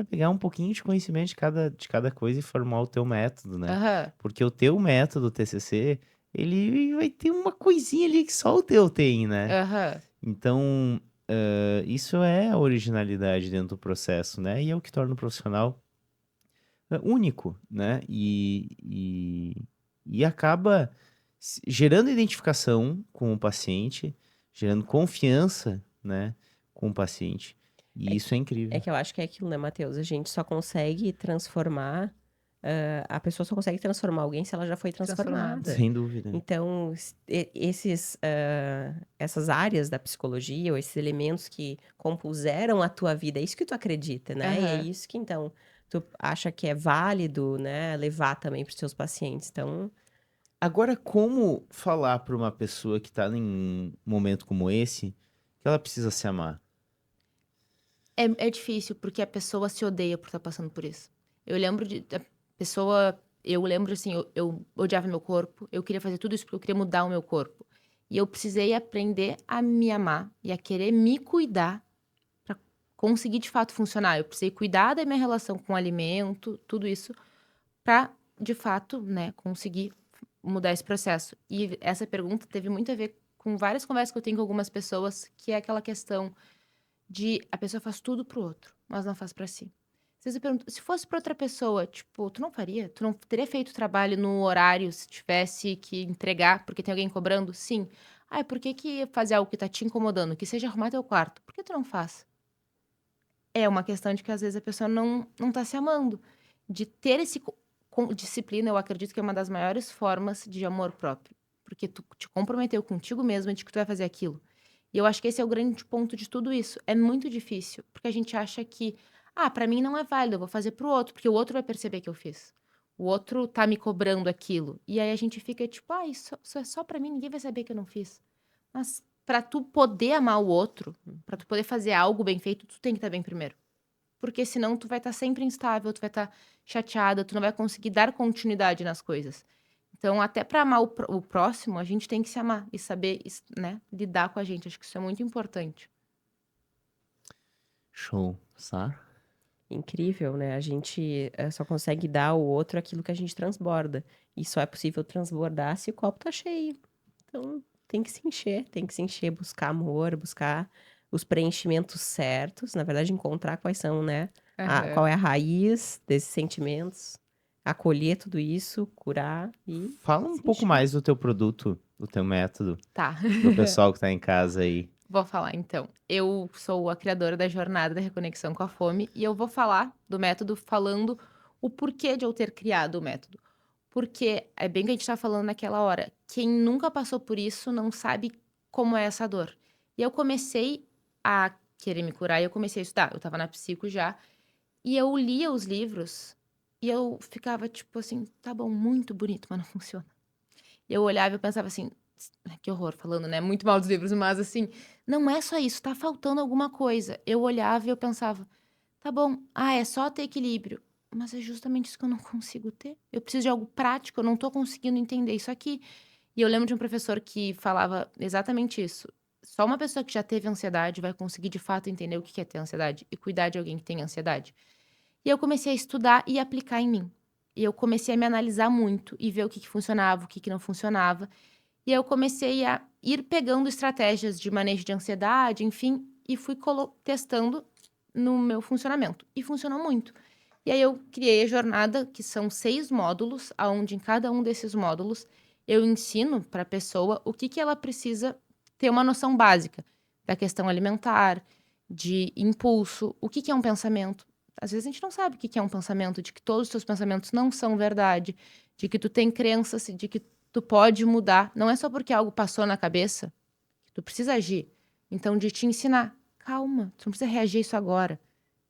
pegar um pouquinho de conhecimento de cada coisa e formar o teu método, né? Aham, Porque o teu método TCC, ele vai ter uma coisinha ali que só o teu tem, né? aham. Então, isso é a originalidade dentro do processo, né? E é o que torna o profissional único, né? E acaba gerando identificação com o paciente, gerando confiança, né, com o paciente. E É, isso é é incrível. que eu acho que é aquilo, né, Matheus? A gente só consegue transformar, a pessoa só consegue transformar alguém se ela já foi Transformado. transformada. Sem dúvida. Então, essas áreas da psicologia, ou esses elementos que compuseram a tua vida, é isso que tu acredita, né? E é Aham. isso que, então, tu acha que é válido, né, levar também para os teus pacientes. Então, Agora, como falar para uma pessoa que está em um momento como esse, que ela precisa se amar? É difícil, porque a pessoa se odeia por estar passando por isso. Eu lembro de a pessoa eu lembro, assim, eu odiava meu corpo, eu queria fazer tudo isso porque eu queria mudar o meu corpo. E eu precisei aprender a me amar e a querer me cuidar pra conseguir de fato funcionar. Eu precisei cuidar da minha relação com o alimento, tudo isso, pra de fato, né, conseguir mudar esse processo. E essa pergunta teve muito a ver com várias conversas que eu tenho com algumas pessoas, que é aquela questão de a pessoa faz tudo pro outro, mas não faz pra si. Às vezes eu pergunto, se fosse pra outra pessoa, tipo, tu não faria? Tu não teria feito o trabalho no horário se tivesse que entregar porque tem alguém cobrando? Sim. Ai, por que que fazer algo que tá te incomodando, que seja arrumar teu quarto? Por que tu não faz? É uma questão de que às vezes a pessoa não tá se amando. De ter esse disciplina, eu acredito que é uma das maiores formas de amor próprio. Porque tu te comprometeu contigo mesma de que tu vai fazer aquilo. E eu acho que esse é o grande ponto de tudo isso. É muito difícil, porque a gente acha que, pra mim não é válido, eu vou fazer pro outro, porque o outro vai perceber que eu fiz. O outro tá me cobrando aquilo. E aí a gente fica tipo, isso é só pra mim, ninguém vai saber que eu não fiz. Mas pra tu poder amar o outro, pra tu poder fazer algo bem feito, tu tem que estar bem primeiro. Porque senão tu vai estar sempre instável, tu vai estar chateada, tu não vai conseguir dar continuidade nas coisas. Então, até para amar o próximo, a gente tem que se amar e saber, né, lidar com a gente. Acho que isso é muito importante. Show, Sar? incrível, né? A gente só consegue dar ao outro aquilo que a gente transborda. E só é possível transbordar se o copo tá cheio. Então, tem que se encher, buscar amor, buscar os preenchimentos certos, na verdade, encontrar quais são, né? Qual Aham. é a raiz desses sentimentos, acolher tudo isso, curar e Fala um se pouco encher. mais do teu produto, do teu método, Tá. pro pessoal que tá em casa aí. Vou falar então. Eu sou a criadora da jornada da reconexão com a fome e eu vou falar do método falando o porquê de eu ter criado o método. Porque é bem o que a gente estava falando naquela hora. Quem nunca passou por isso não sabe como é essa dor. E eu comecei a querer me curar e eu comecei a estudar. Eu tava na psico já. E eu lia os livros e eu ficava tipo assim, tá bom, muito bonito, mas não funciona. E eu olhava e eu pensava assim, que horror, falando, né? Muito mal dos livros, mas assim, não é só isso, tá faltando alguma coisa. Eu olhava e eu pensava, tá bom, é só ter equilíbrio. Mas é justamente isso que eu não consigo ter. Eu preciso de algo prático, eu não tô conseguindo entender isso aqui. E eu lembro de um professor que falava exatamente isso. Só uma pessoa que já teve ansiedade vai conseguir de fato entender o que é ter ansiedade e cuidar de alguém que tem ansiedade. E eu comecei a estudar e aplicar em mim. E eu comecei a me analisar muito e ver o que funcionava, o que não funcionava. E aí eu comecei a ir pegando estratégias de manejo de ansiedade, enfim, e fui testando no meu funcionamento. E funcionou muito. E aí eu criei a jornada, que são 6 módulos, onde em cada um desses módulos eu ensino para a pessoa o que ela precisa ter uma noção básica da questão alimentar, de impulso, o que é um pensamento. Às vezes a gente não sabe o que é um pensamento, de que todos os teus pensamentos não são verdade, de que tu tem crenças, de que tu pode mudar. Não é só porque algo passou na cabeça que tu precisa agir. Então, de te ensinar, calma, tu não precisa reagir a isso agora.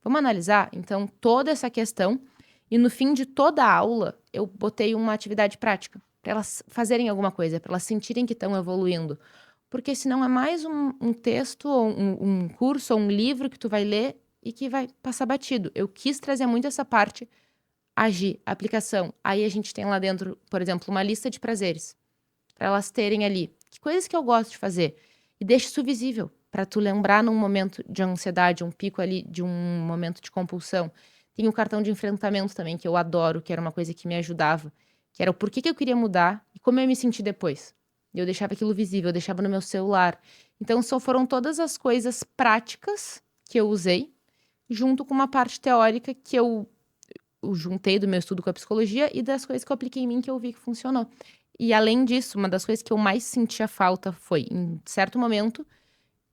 Vamos analisar, então, toda essa questão. E no fim de toda a aula, eu botei uma atividade prática para elas fazerem alguma coisa, para elas sentirem que estão evoluindo. Porque senão é mais um texto, ou um curso, ou um livro que tu vai ler e que vai passar batido. Eu quis trazer muito essa parte, agir, aplicação. Aí a gente tem lá dentro, por exemplo, uma lista de prazeres, para elas terem ali. Que coisas que eu gosto de fazer? E deixa isso visível, para tu lembrar num momento de ansiedade, um pico ali de um momento de compulsão. Tem o cartão de enfrentamento também, que eu adoro, que era uma coisa que me ajudava, que era o porquê que eu queria mudar e como eu me senti depois. E eu deixava aquilo visível, eu deixava no meu celular. Então, foram todas as coisas práticas que eu usei, junto com uma parte teórica que eu juntei do meu estudo com a psicologia e das coisas que eu apliquei em mim que eu vi que funcionou. E além disso, uma das coisas que eu mais sentia falta foi, em certo momento,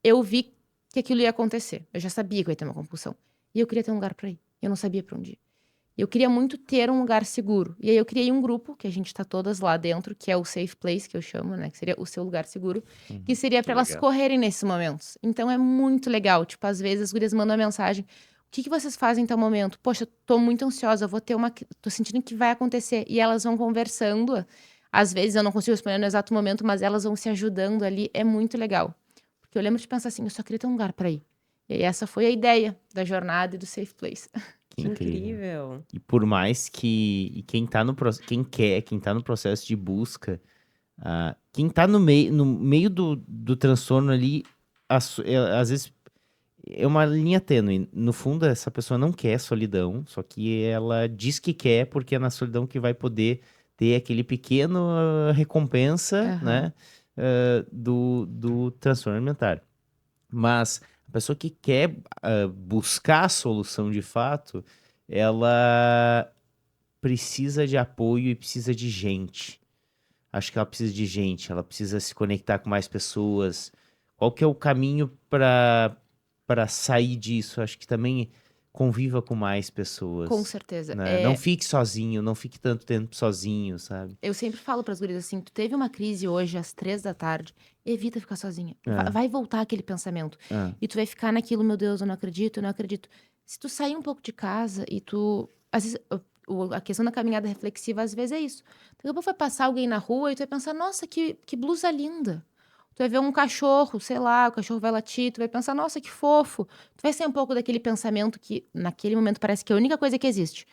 eu vi que aquilo ia acontecer. Eu já sabia que eu ia ter uma compulsão. E eu queria ter um lugar pra ir. Eu não sabia pra onde ir. Eu queria muito ter um lugar seguro. E aí eu criei um grupo, que a gente tá todas lá dentro, que é o Safe Place, que eu chamo, né? Que seria o seu lugar seguro. Que seria pra elas legal. correrem nesses momentos. Então é muito legal. Tipo, às vezes as gurias mandam uma mensagem. O que vocês fazem em tal momento? Poxa, eu tô muito ansiosa, eu vou ter uma. Tô sentindo que vai acontecer. E elas vão conversando. Às vezes eu não consigo responder no exato momento, mas elas vão se ajudando ali. É muito legal. Porque eu lembro de pensar assim, eu só queria ter um lugar pra ir. E aí essa foi a ideia da jornada e do Safe Place. Que Que incrível. incrível. E por mais que e quem tá quem tá no processo de busca, quem tá no meio do transtorno ali, às vezes é uma linha tênue. No fundo, essa pessoa não quer solidão, só que ela diz que quer porque é na solidão que vai poder ter aquele pequeno recompensa, Aham. né, do transtorno alimentar. Mas a pessoa que quer buscar a solução de fato, ela precisa de apoio e precisa de gente. Acho que ela precisa de gente, ela precisa se conectar com mais pessoas. Qual que é o caminho para sair disso? Acho que também conviva com mais Com pessoas, certeza. né? Não fique sozinho, não fique tanto tempo sozinho, sabe? Eu sempre falo para as gurias assim: tu teve uma crise hoje às 3 da tarde, evita ficar sozinha. É, Vai voltar aquele pensamento. é. E tu vai ficar naquilo, meu Deus, eu não acredito, eu não acredito. Se tu sair um pouco de casa e tu. Às vezes, a questão da caminhada reflexiva, às vezes é isso. Daqui a pouco vai passar alguém na rua e tu vai pensar: nossa, que blusa linda. Tu vai ver um cachorro, sei lá, o cachorro vai latir, tu vai pensar: nossa, que fofo. Tu vai sair um pouco daquele pensamento que, naquele momento, parece que é a única coisa que existe.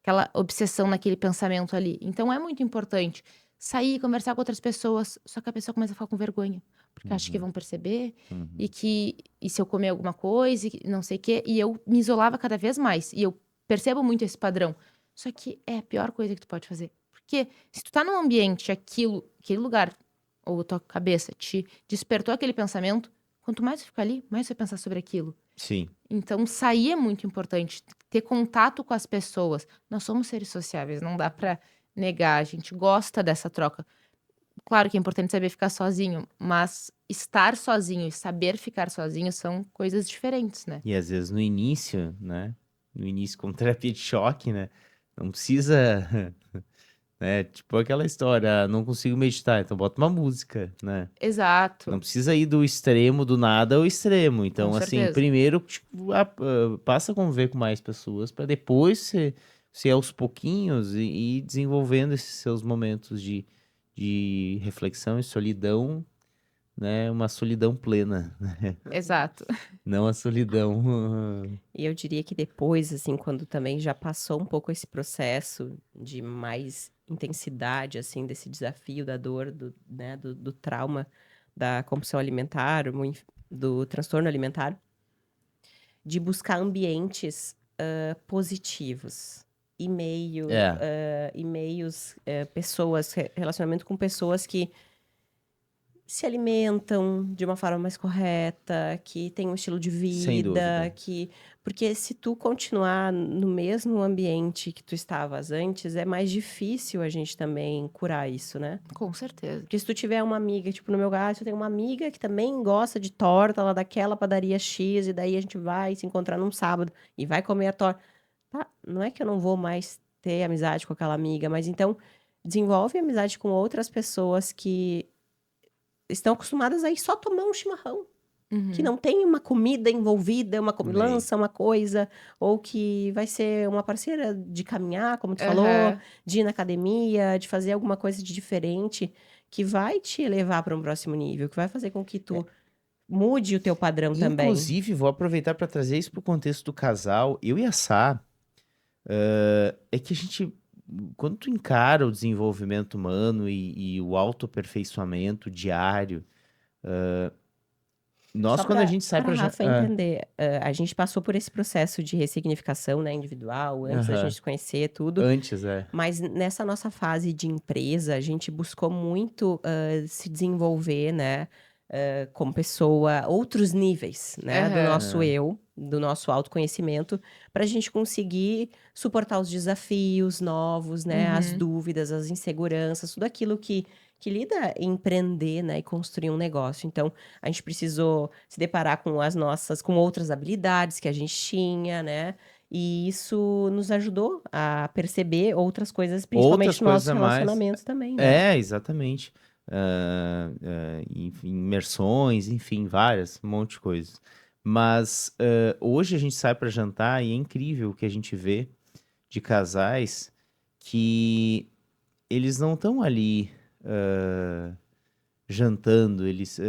Aquela obsessão naquele pensamento ali. Então é muito importante sair, conversar com outras pessoas, só que a pessoa começa a ficar com vergonha, porque acha que vão perceber Uhum. e se eu comer alguma coisa, e não sei o quê, e eu me isolava cada vez mais, e eu percebo muito esse padrão. Só que é a pior coisa que tu pode fazer. Porque se tu tá num ambiente, aquele lugar, ou a tua cabeça te despertou aquele pensamento, quanto mais tu ficar ali, mais tu vai pensar sobre aquilo. Sim. Então, sair é muito importante, ter contato com as pessoas. Nós somos seres sociáveis, não dá pra negar, a gente gosta dessa troca. Claro que é importante saber ficar sozinho, mas estar sozinho e saber ficar sozinho são coisas diferentes, né? E às vezes no início, né? No início, com terapia de choque, né? Não precisa né? Tipo aquela história, não consigo meditar, então bota uma música, né? Exato, Não precisa ir do extremo do nada ao extremo. com Então, assim, certeza. primeiro tipo, passa a conviver com mais pessoas para depois você aos pouquinhos e ir desenvolvendo esses seus momentos de reflexão e solidão, né? Uma solidão plena, Exato. não a solidão. E eu diria que depois, assim, quando também já passou um pouco esse processo de mais intensidade, assim, desse desafio da dor, né, do trauma, da compulsão alimentar, do transtorno alimentar, de buscar ambientes positivos. É, E-mails, pessoas, relacionamento com pessoas que se alimentam de uma forma mais correta, que têm um estilo de sem vida, dúvida. porque se tu continuar no mesmo ambiente que tu estavas antes, é mais difícil a gente também curar isso, né? Com certeza. Porque se tu tiver uma amiga, tipo, no meu caso, eu tenho uma amiga que também gosta de torta lá daquela padaria X, e daí a gente vai se encontrar num sábado e vai comer a torta. Tá, não é que eu não vou mais ter amizade com aquela amiga, mas então desenvolve amizade com outras pessoas que estão acostumadas a ir só tomar um chimarrão, que Uhum. não tem uma comida envolvida, Amei. lança uma coisa, ou que vai ser uma parceira de caminhar, como tu falou, Aham. de ir na academia, de fazer alguma coisa de diferente, que vai te levar para um próximo nível, que vai fazer com que tu mude o teu padrão também. Inclusive, vou aproveitar para trazer isso pro contexto do casal. Eu e a Sá, é que a gente, quando tu encara o desenvolvimento humano e o autoaperfeiçoamento diário, nós Só quando a para gente sai para pra... Rafa entender, a gente passou por esse processo de ressignificação, né, individual, antes da gente Aham. se conhecer, tudo. Antes, é. Mas nessa nossa fase de empresa, a gente buscou muito, se desenvolver, né, como pessoa, outros níveis, né, do Aham. nosso É. eu, do nosso autoconhecimento, para a gente conseguir suportar os desafios novos, né, as Uhum. dúvidas, as inseguranças, tudo aquilo que lida em empreender, né, e construir um negócio. Então, a gente precisou se deparar com outras habilidades que a gente tinha, né, e isso nos ajudou a perceber outras coisas, Outras principalmente nos coisas nossos a mais. relacionamentos também, né. É, exatamente. Enfim, imersões, enfim, várias, um monte de coisas. Mas hoje a gente sai para jantar e é incrível o que a gente vê de casais que eles não estão ali jantando, eles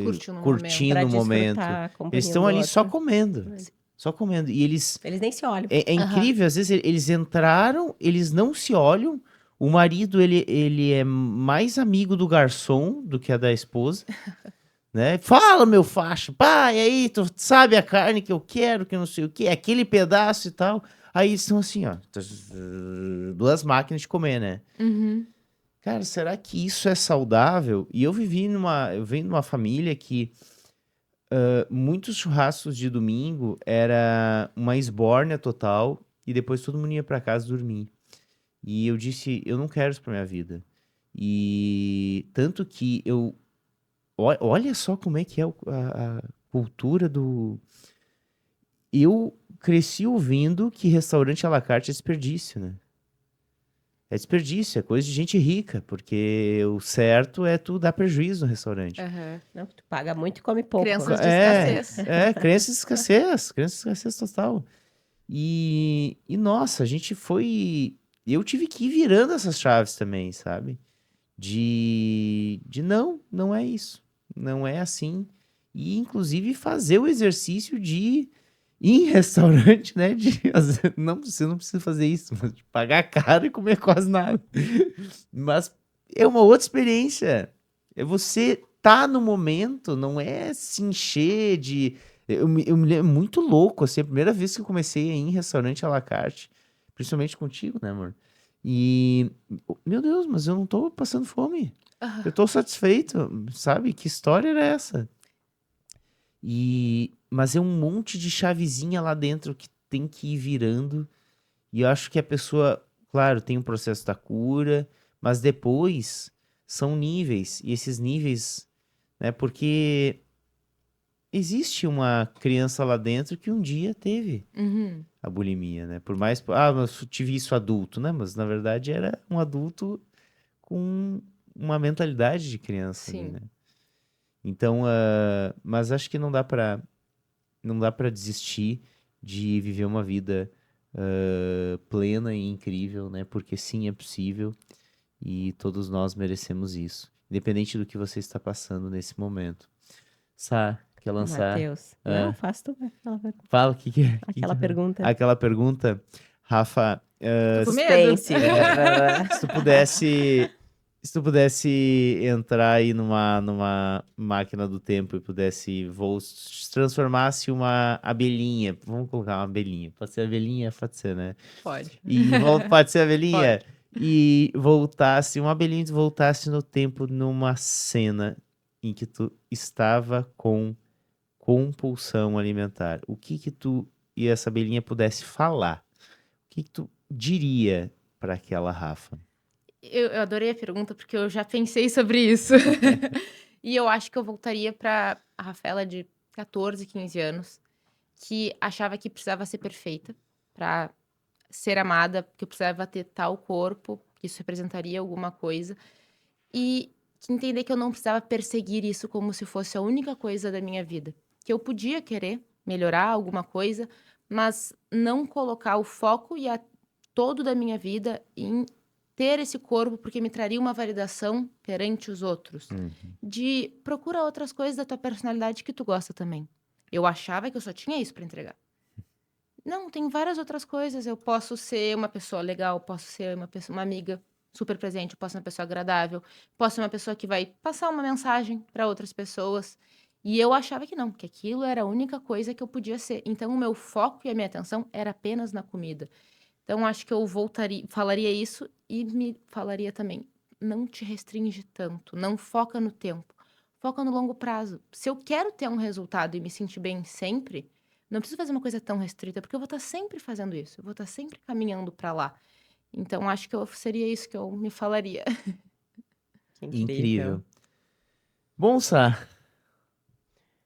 Curte no momento. Pra curtindo o momento. desfrutar a Eles companhia um estão do ali só outro. comendo, É. só comendo. E eles Eles nem se olham. é Aham. incrível, às vezes eles entraram, eles não se olham. O marido, ele é mais amigo do garçom do que a da esposa, né? Fala, meu facho, pai, aí, tu sabe a carne que eu quero, que não sei o que, aquele pedaço e tal. Aí eles estão assim, ó, duas máquinas de comer, né? Uhum. Cara, será que isso é saudável? E eu venho de uma família que muitos churrascos de domingo era uma esbórnia total e depois todo mundo ia pra casa dormir. E eu disse, eu não quero isso pra minha vida. E tanto que olha só como é que é a cultura do... Eu cresci ouvindo que restaurante à la carte é desperdício, né? É desperdício, é coisa de gente rica, porque o certo é tu dar prejuízo no restaurante. Aham. Não, tu paga muito e come pouco. Crianças de É, escassez. crença de escassez total. Nossa, a gente foi. Eu tive que ir virando essas chaves também, sabe? De não, não é isso. Não é assim. E, inclusive, fazer o exercício de ir em restaurante, né? Não, você não precisa fazer isso, mas de pagar caro e comer quase nada. Mas é uma outra experiência. É você tá no momento, não é se encher de. Eu me lembro muito louco, assim, a primeira vez que eu comecei a ir em restaurante à la carte, principalmente contigo, né, amor? E, meu Deus, mas eu não tô passando fome. Aham. Eu tô satisfeito, sabe? Que história era essa? Mas é um monte de chavezinha lá dentro que tem que ir virando. E eu acho que a pessoa, claro, tem um processo da cura, mas depois são níveis. E esses níveis, né? Porque existe uma criança lá dentro que um dia teve Uhum. a bulimia, né? Por mais, mas eu tive isso adulto, né? Mas na verdade era um adulto com uma mentalidade de criança ali, Sim. né? Então, mas acho que não dá para desistir de viver uma vida plena e incrível, né? Porque sim, é possível e todos nós merecemos isso, independente do que você está passando nesse momento. Sá, quer lançar? Matheus. Não, faz tu. Fala o que é. Aquela pergunta. Aquela pergunta, Rafa, Tô com medo. Suspense. se tu pudesse entrar aí numa máquina do tempo e pudesse se transformasse uma abelhinha, vamos colocar uma abelhinha, pode ser abelhinha, pode ser, né? Pode. E pode ser abelhinha e voltasse, uma abelhinha voltasse no tempo numa cena em que tu estava com compulsão alimentar, o que tu e essa abelhinha pudesse falar? O que tu diria para aquela Rafa? Eu adorei a pergunta porque eu já pensei sobre isso. E eu acho que eu voltaria para a Rafaela de 14, 15 anos, que achava que precisava ser perfeita para ser amada, que eu precisava ter tal corpo, que isso representaria alguma coisa. E que entender que eu não precisava perseguir isso como se fosse a única coisa da minha vida. Que eu podia querer melhorar alguma coisa, mas não colocar o foco e todo da minha vida em ter esse corpo porque me traria uma validação perante os outros. De procura outras coisas da tua personalidade que tu gosta também. Eu achava que eu só tinha isso para entregar. Não, tem várias outras coisas. Eu posso ser uma pessoa legal, posso ser uma amiga super presente, eu posso ser uma pessoa agradável, posso ser uma pessoa que vai passar uma mensagem para outras pessoas. E eu achava que não, que aquilo era a única coisa que eu podia ser. Então, o meu foco e a minha atenção era apenas na comida. Então, acho que eu falaria isso e me falaria também, não te restringe tanto, não foca no tempo, foca no longo prazo. Se eu quero ter um resultado e me sentir bem sempre, não preciso fazer uma coisa tão restrita, porque eu vou estar sempre fazendo isso, eu vou estar sempre caminhando para lá. Então, acho que seria isso que eu me falaria. Que Incrível. Bom, Sá,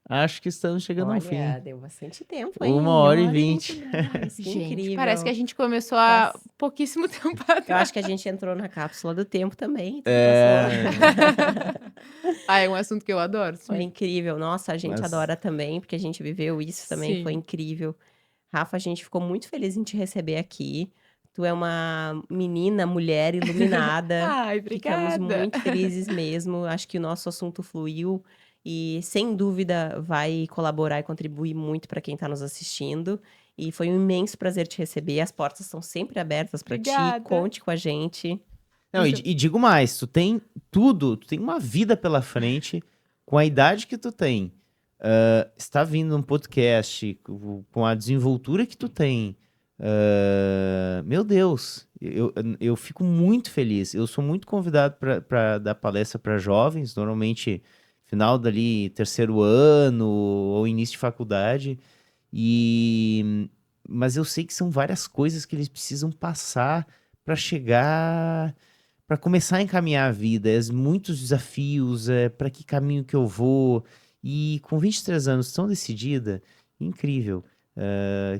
acho que estamos chegando ao fim. Olha, deu bastante tempo, hein? 1h20. Que Gente, incrível. parece que a gente começou há Faz- pouquíssimo tempo Eu atrás. acho que a gente entrou na cápsula do tempo também. tu É. passou. É um assunto que eu adoro. Foi incrível. Nossa, a gente Mas- adora também, porque a gente viveu isso também. Sim. Foi incrível. Rafa, a gente ficou muito feliz em te receber aqui. Tu é uma menina, mulher iluminada. Ai, obrigada. Ficamos muito felizes mesmo. Acho que o nosso assunto fluiu e, sem dúvida, vai colaborar e contribuir muito para quem está nos assistindo. E foi um imenso prazer te receber. As portas estão sempre abertas para ti. Obrigada. Conte com a gente. Não, e digo mais, tu tem tudo, tu tem uma vida pela frente com a idade que tu tem. Está vindo um podcast com a desenvoltura que tu tem. Meu Deus, eu fico muito feliz. Eu sou muito convidado para dar palestra para jovens, normalmente final dali terceiro ano ou início de faculdade. Mas eu sei que são várias coisas que eles precisam passar para chegar, para começar a encaminhar a vida. Muitos desafios, para que caminho que eu vou. E com 23 anos tão decidida, incrível.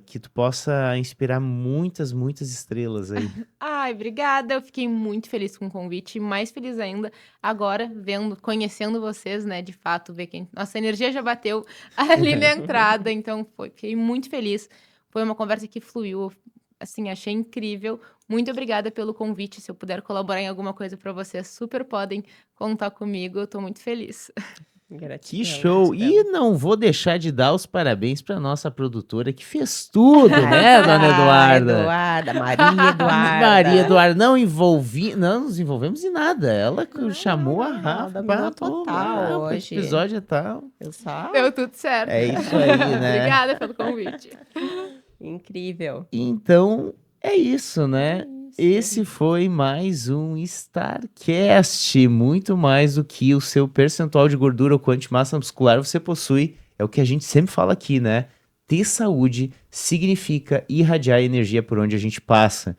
Que tu possa inspirar muitas estrelas aí. Ai, obrigada. Eu fiquei muito feliz com o convite, e mais feliz ainda agora conhecendo vocês, né? De fato, ver que nossa energia já bateu ali na entrada, então fiquei muito feliz. Foi uma conversa que fluiu, assim, achei incrível. Muito obrigada pelo convite. Se eu puder colaborar em alguma coisa para vocês, super podem contar comigo. Eu tô muito feliz. Gratidão, Que show! gratidão. E não vou deixar de dar os parabéns para nossa produtora que fez tudo, né, dona Eduarda? Maria Eduarda. Maria Eduarda, não nos envolvemos em nada. Ela chamou a Ela Rafa dominou para total hoje. Esse episódio é tal. Eu só... Deu tudo certo. É isso aí, né? Obrigada pelo convite. Incrível. Então, é isso, né? Esse foi mais um StarCast. Muito mais do que o seu percentual de gordura ou quanto de massa muscular você possui. É o que a gente sempre fala aqui, né? Ter saúde significa irradiar energia por onde a gente passa.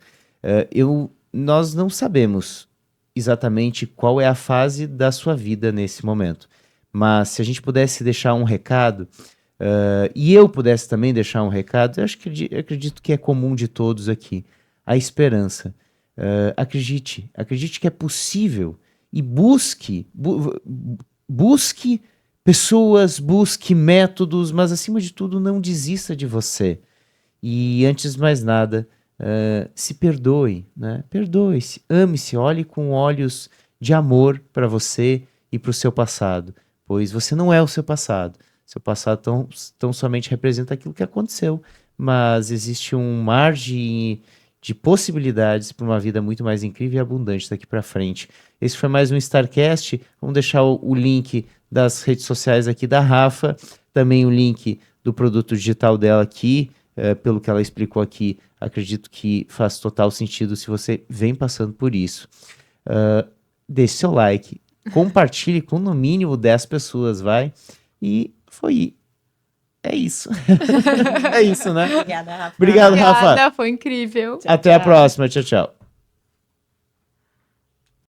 Nós não sabemos exatamente qual é a fase da sua vida nesse momento. Mas se a gente pudesse deixar um recado, e eu pudesse também deixar um recado, eu acredito que é comum de todos aqui, a esperança. Acredite que é possível e busque pessoas, busque métodos, mas acima de tudo não desista de você. E antes de mais nada, se perdoe, né? Perdoe-se, ame-se, olhe com olhos de amor para você e para o seu passado, pois você não é o seu passado. Seu passado tão somente representa aquilo que aconteceu, mas existe um mar de possibilidades para uma vida muito mais incrível e abundante daqui para frente. Esse foi mais um StarCast. Vamos deixar o link das redes sociais aqui da Rafa, também o link do produto digital dela aqui, pelo que ela explicou aqui, acredito que faz total sentido se você vem passando por isso. Deixe seu like, compartilhe com no mínimo 10 pessoas, vai? E é isso. É isso, né? Obrigada, Rafa. Obrigado, Rafa. Obrigada, foi incrível. Até a próxima. Tchau, tchau.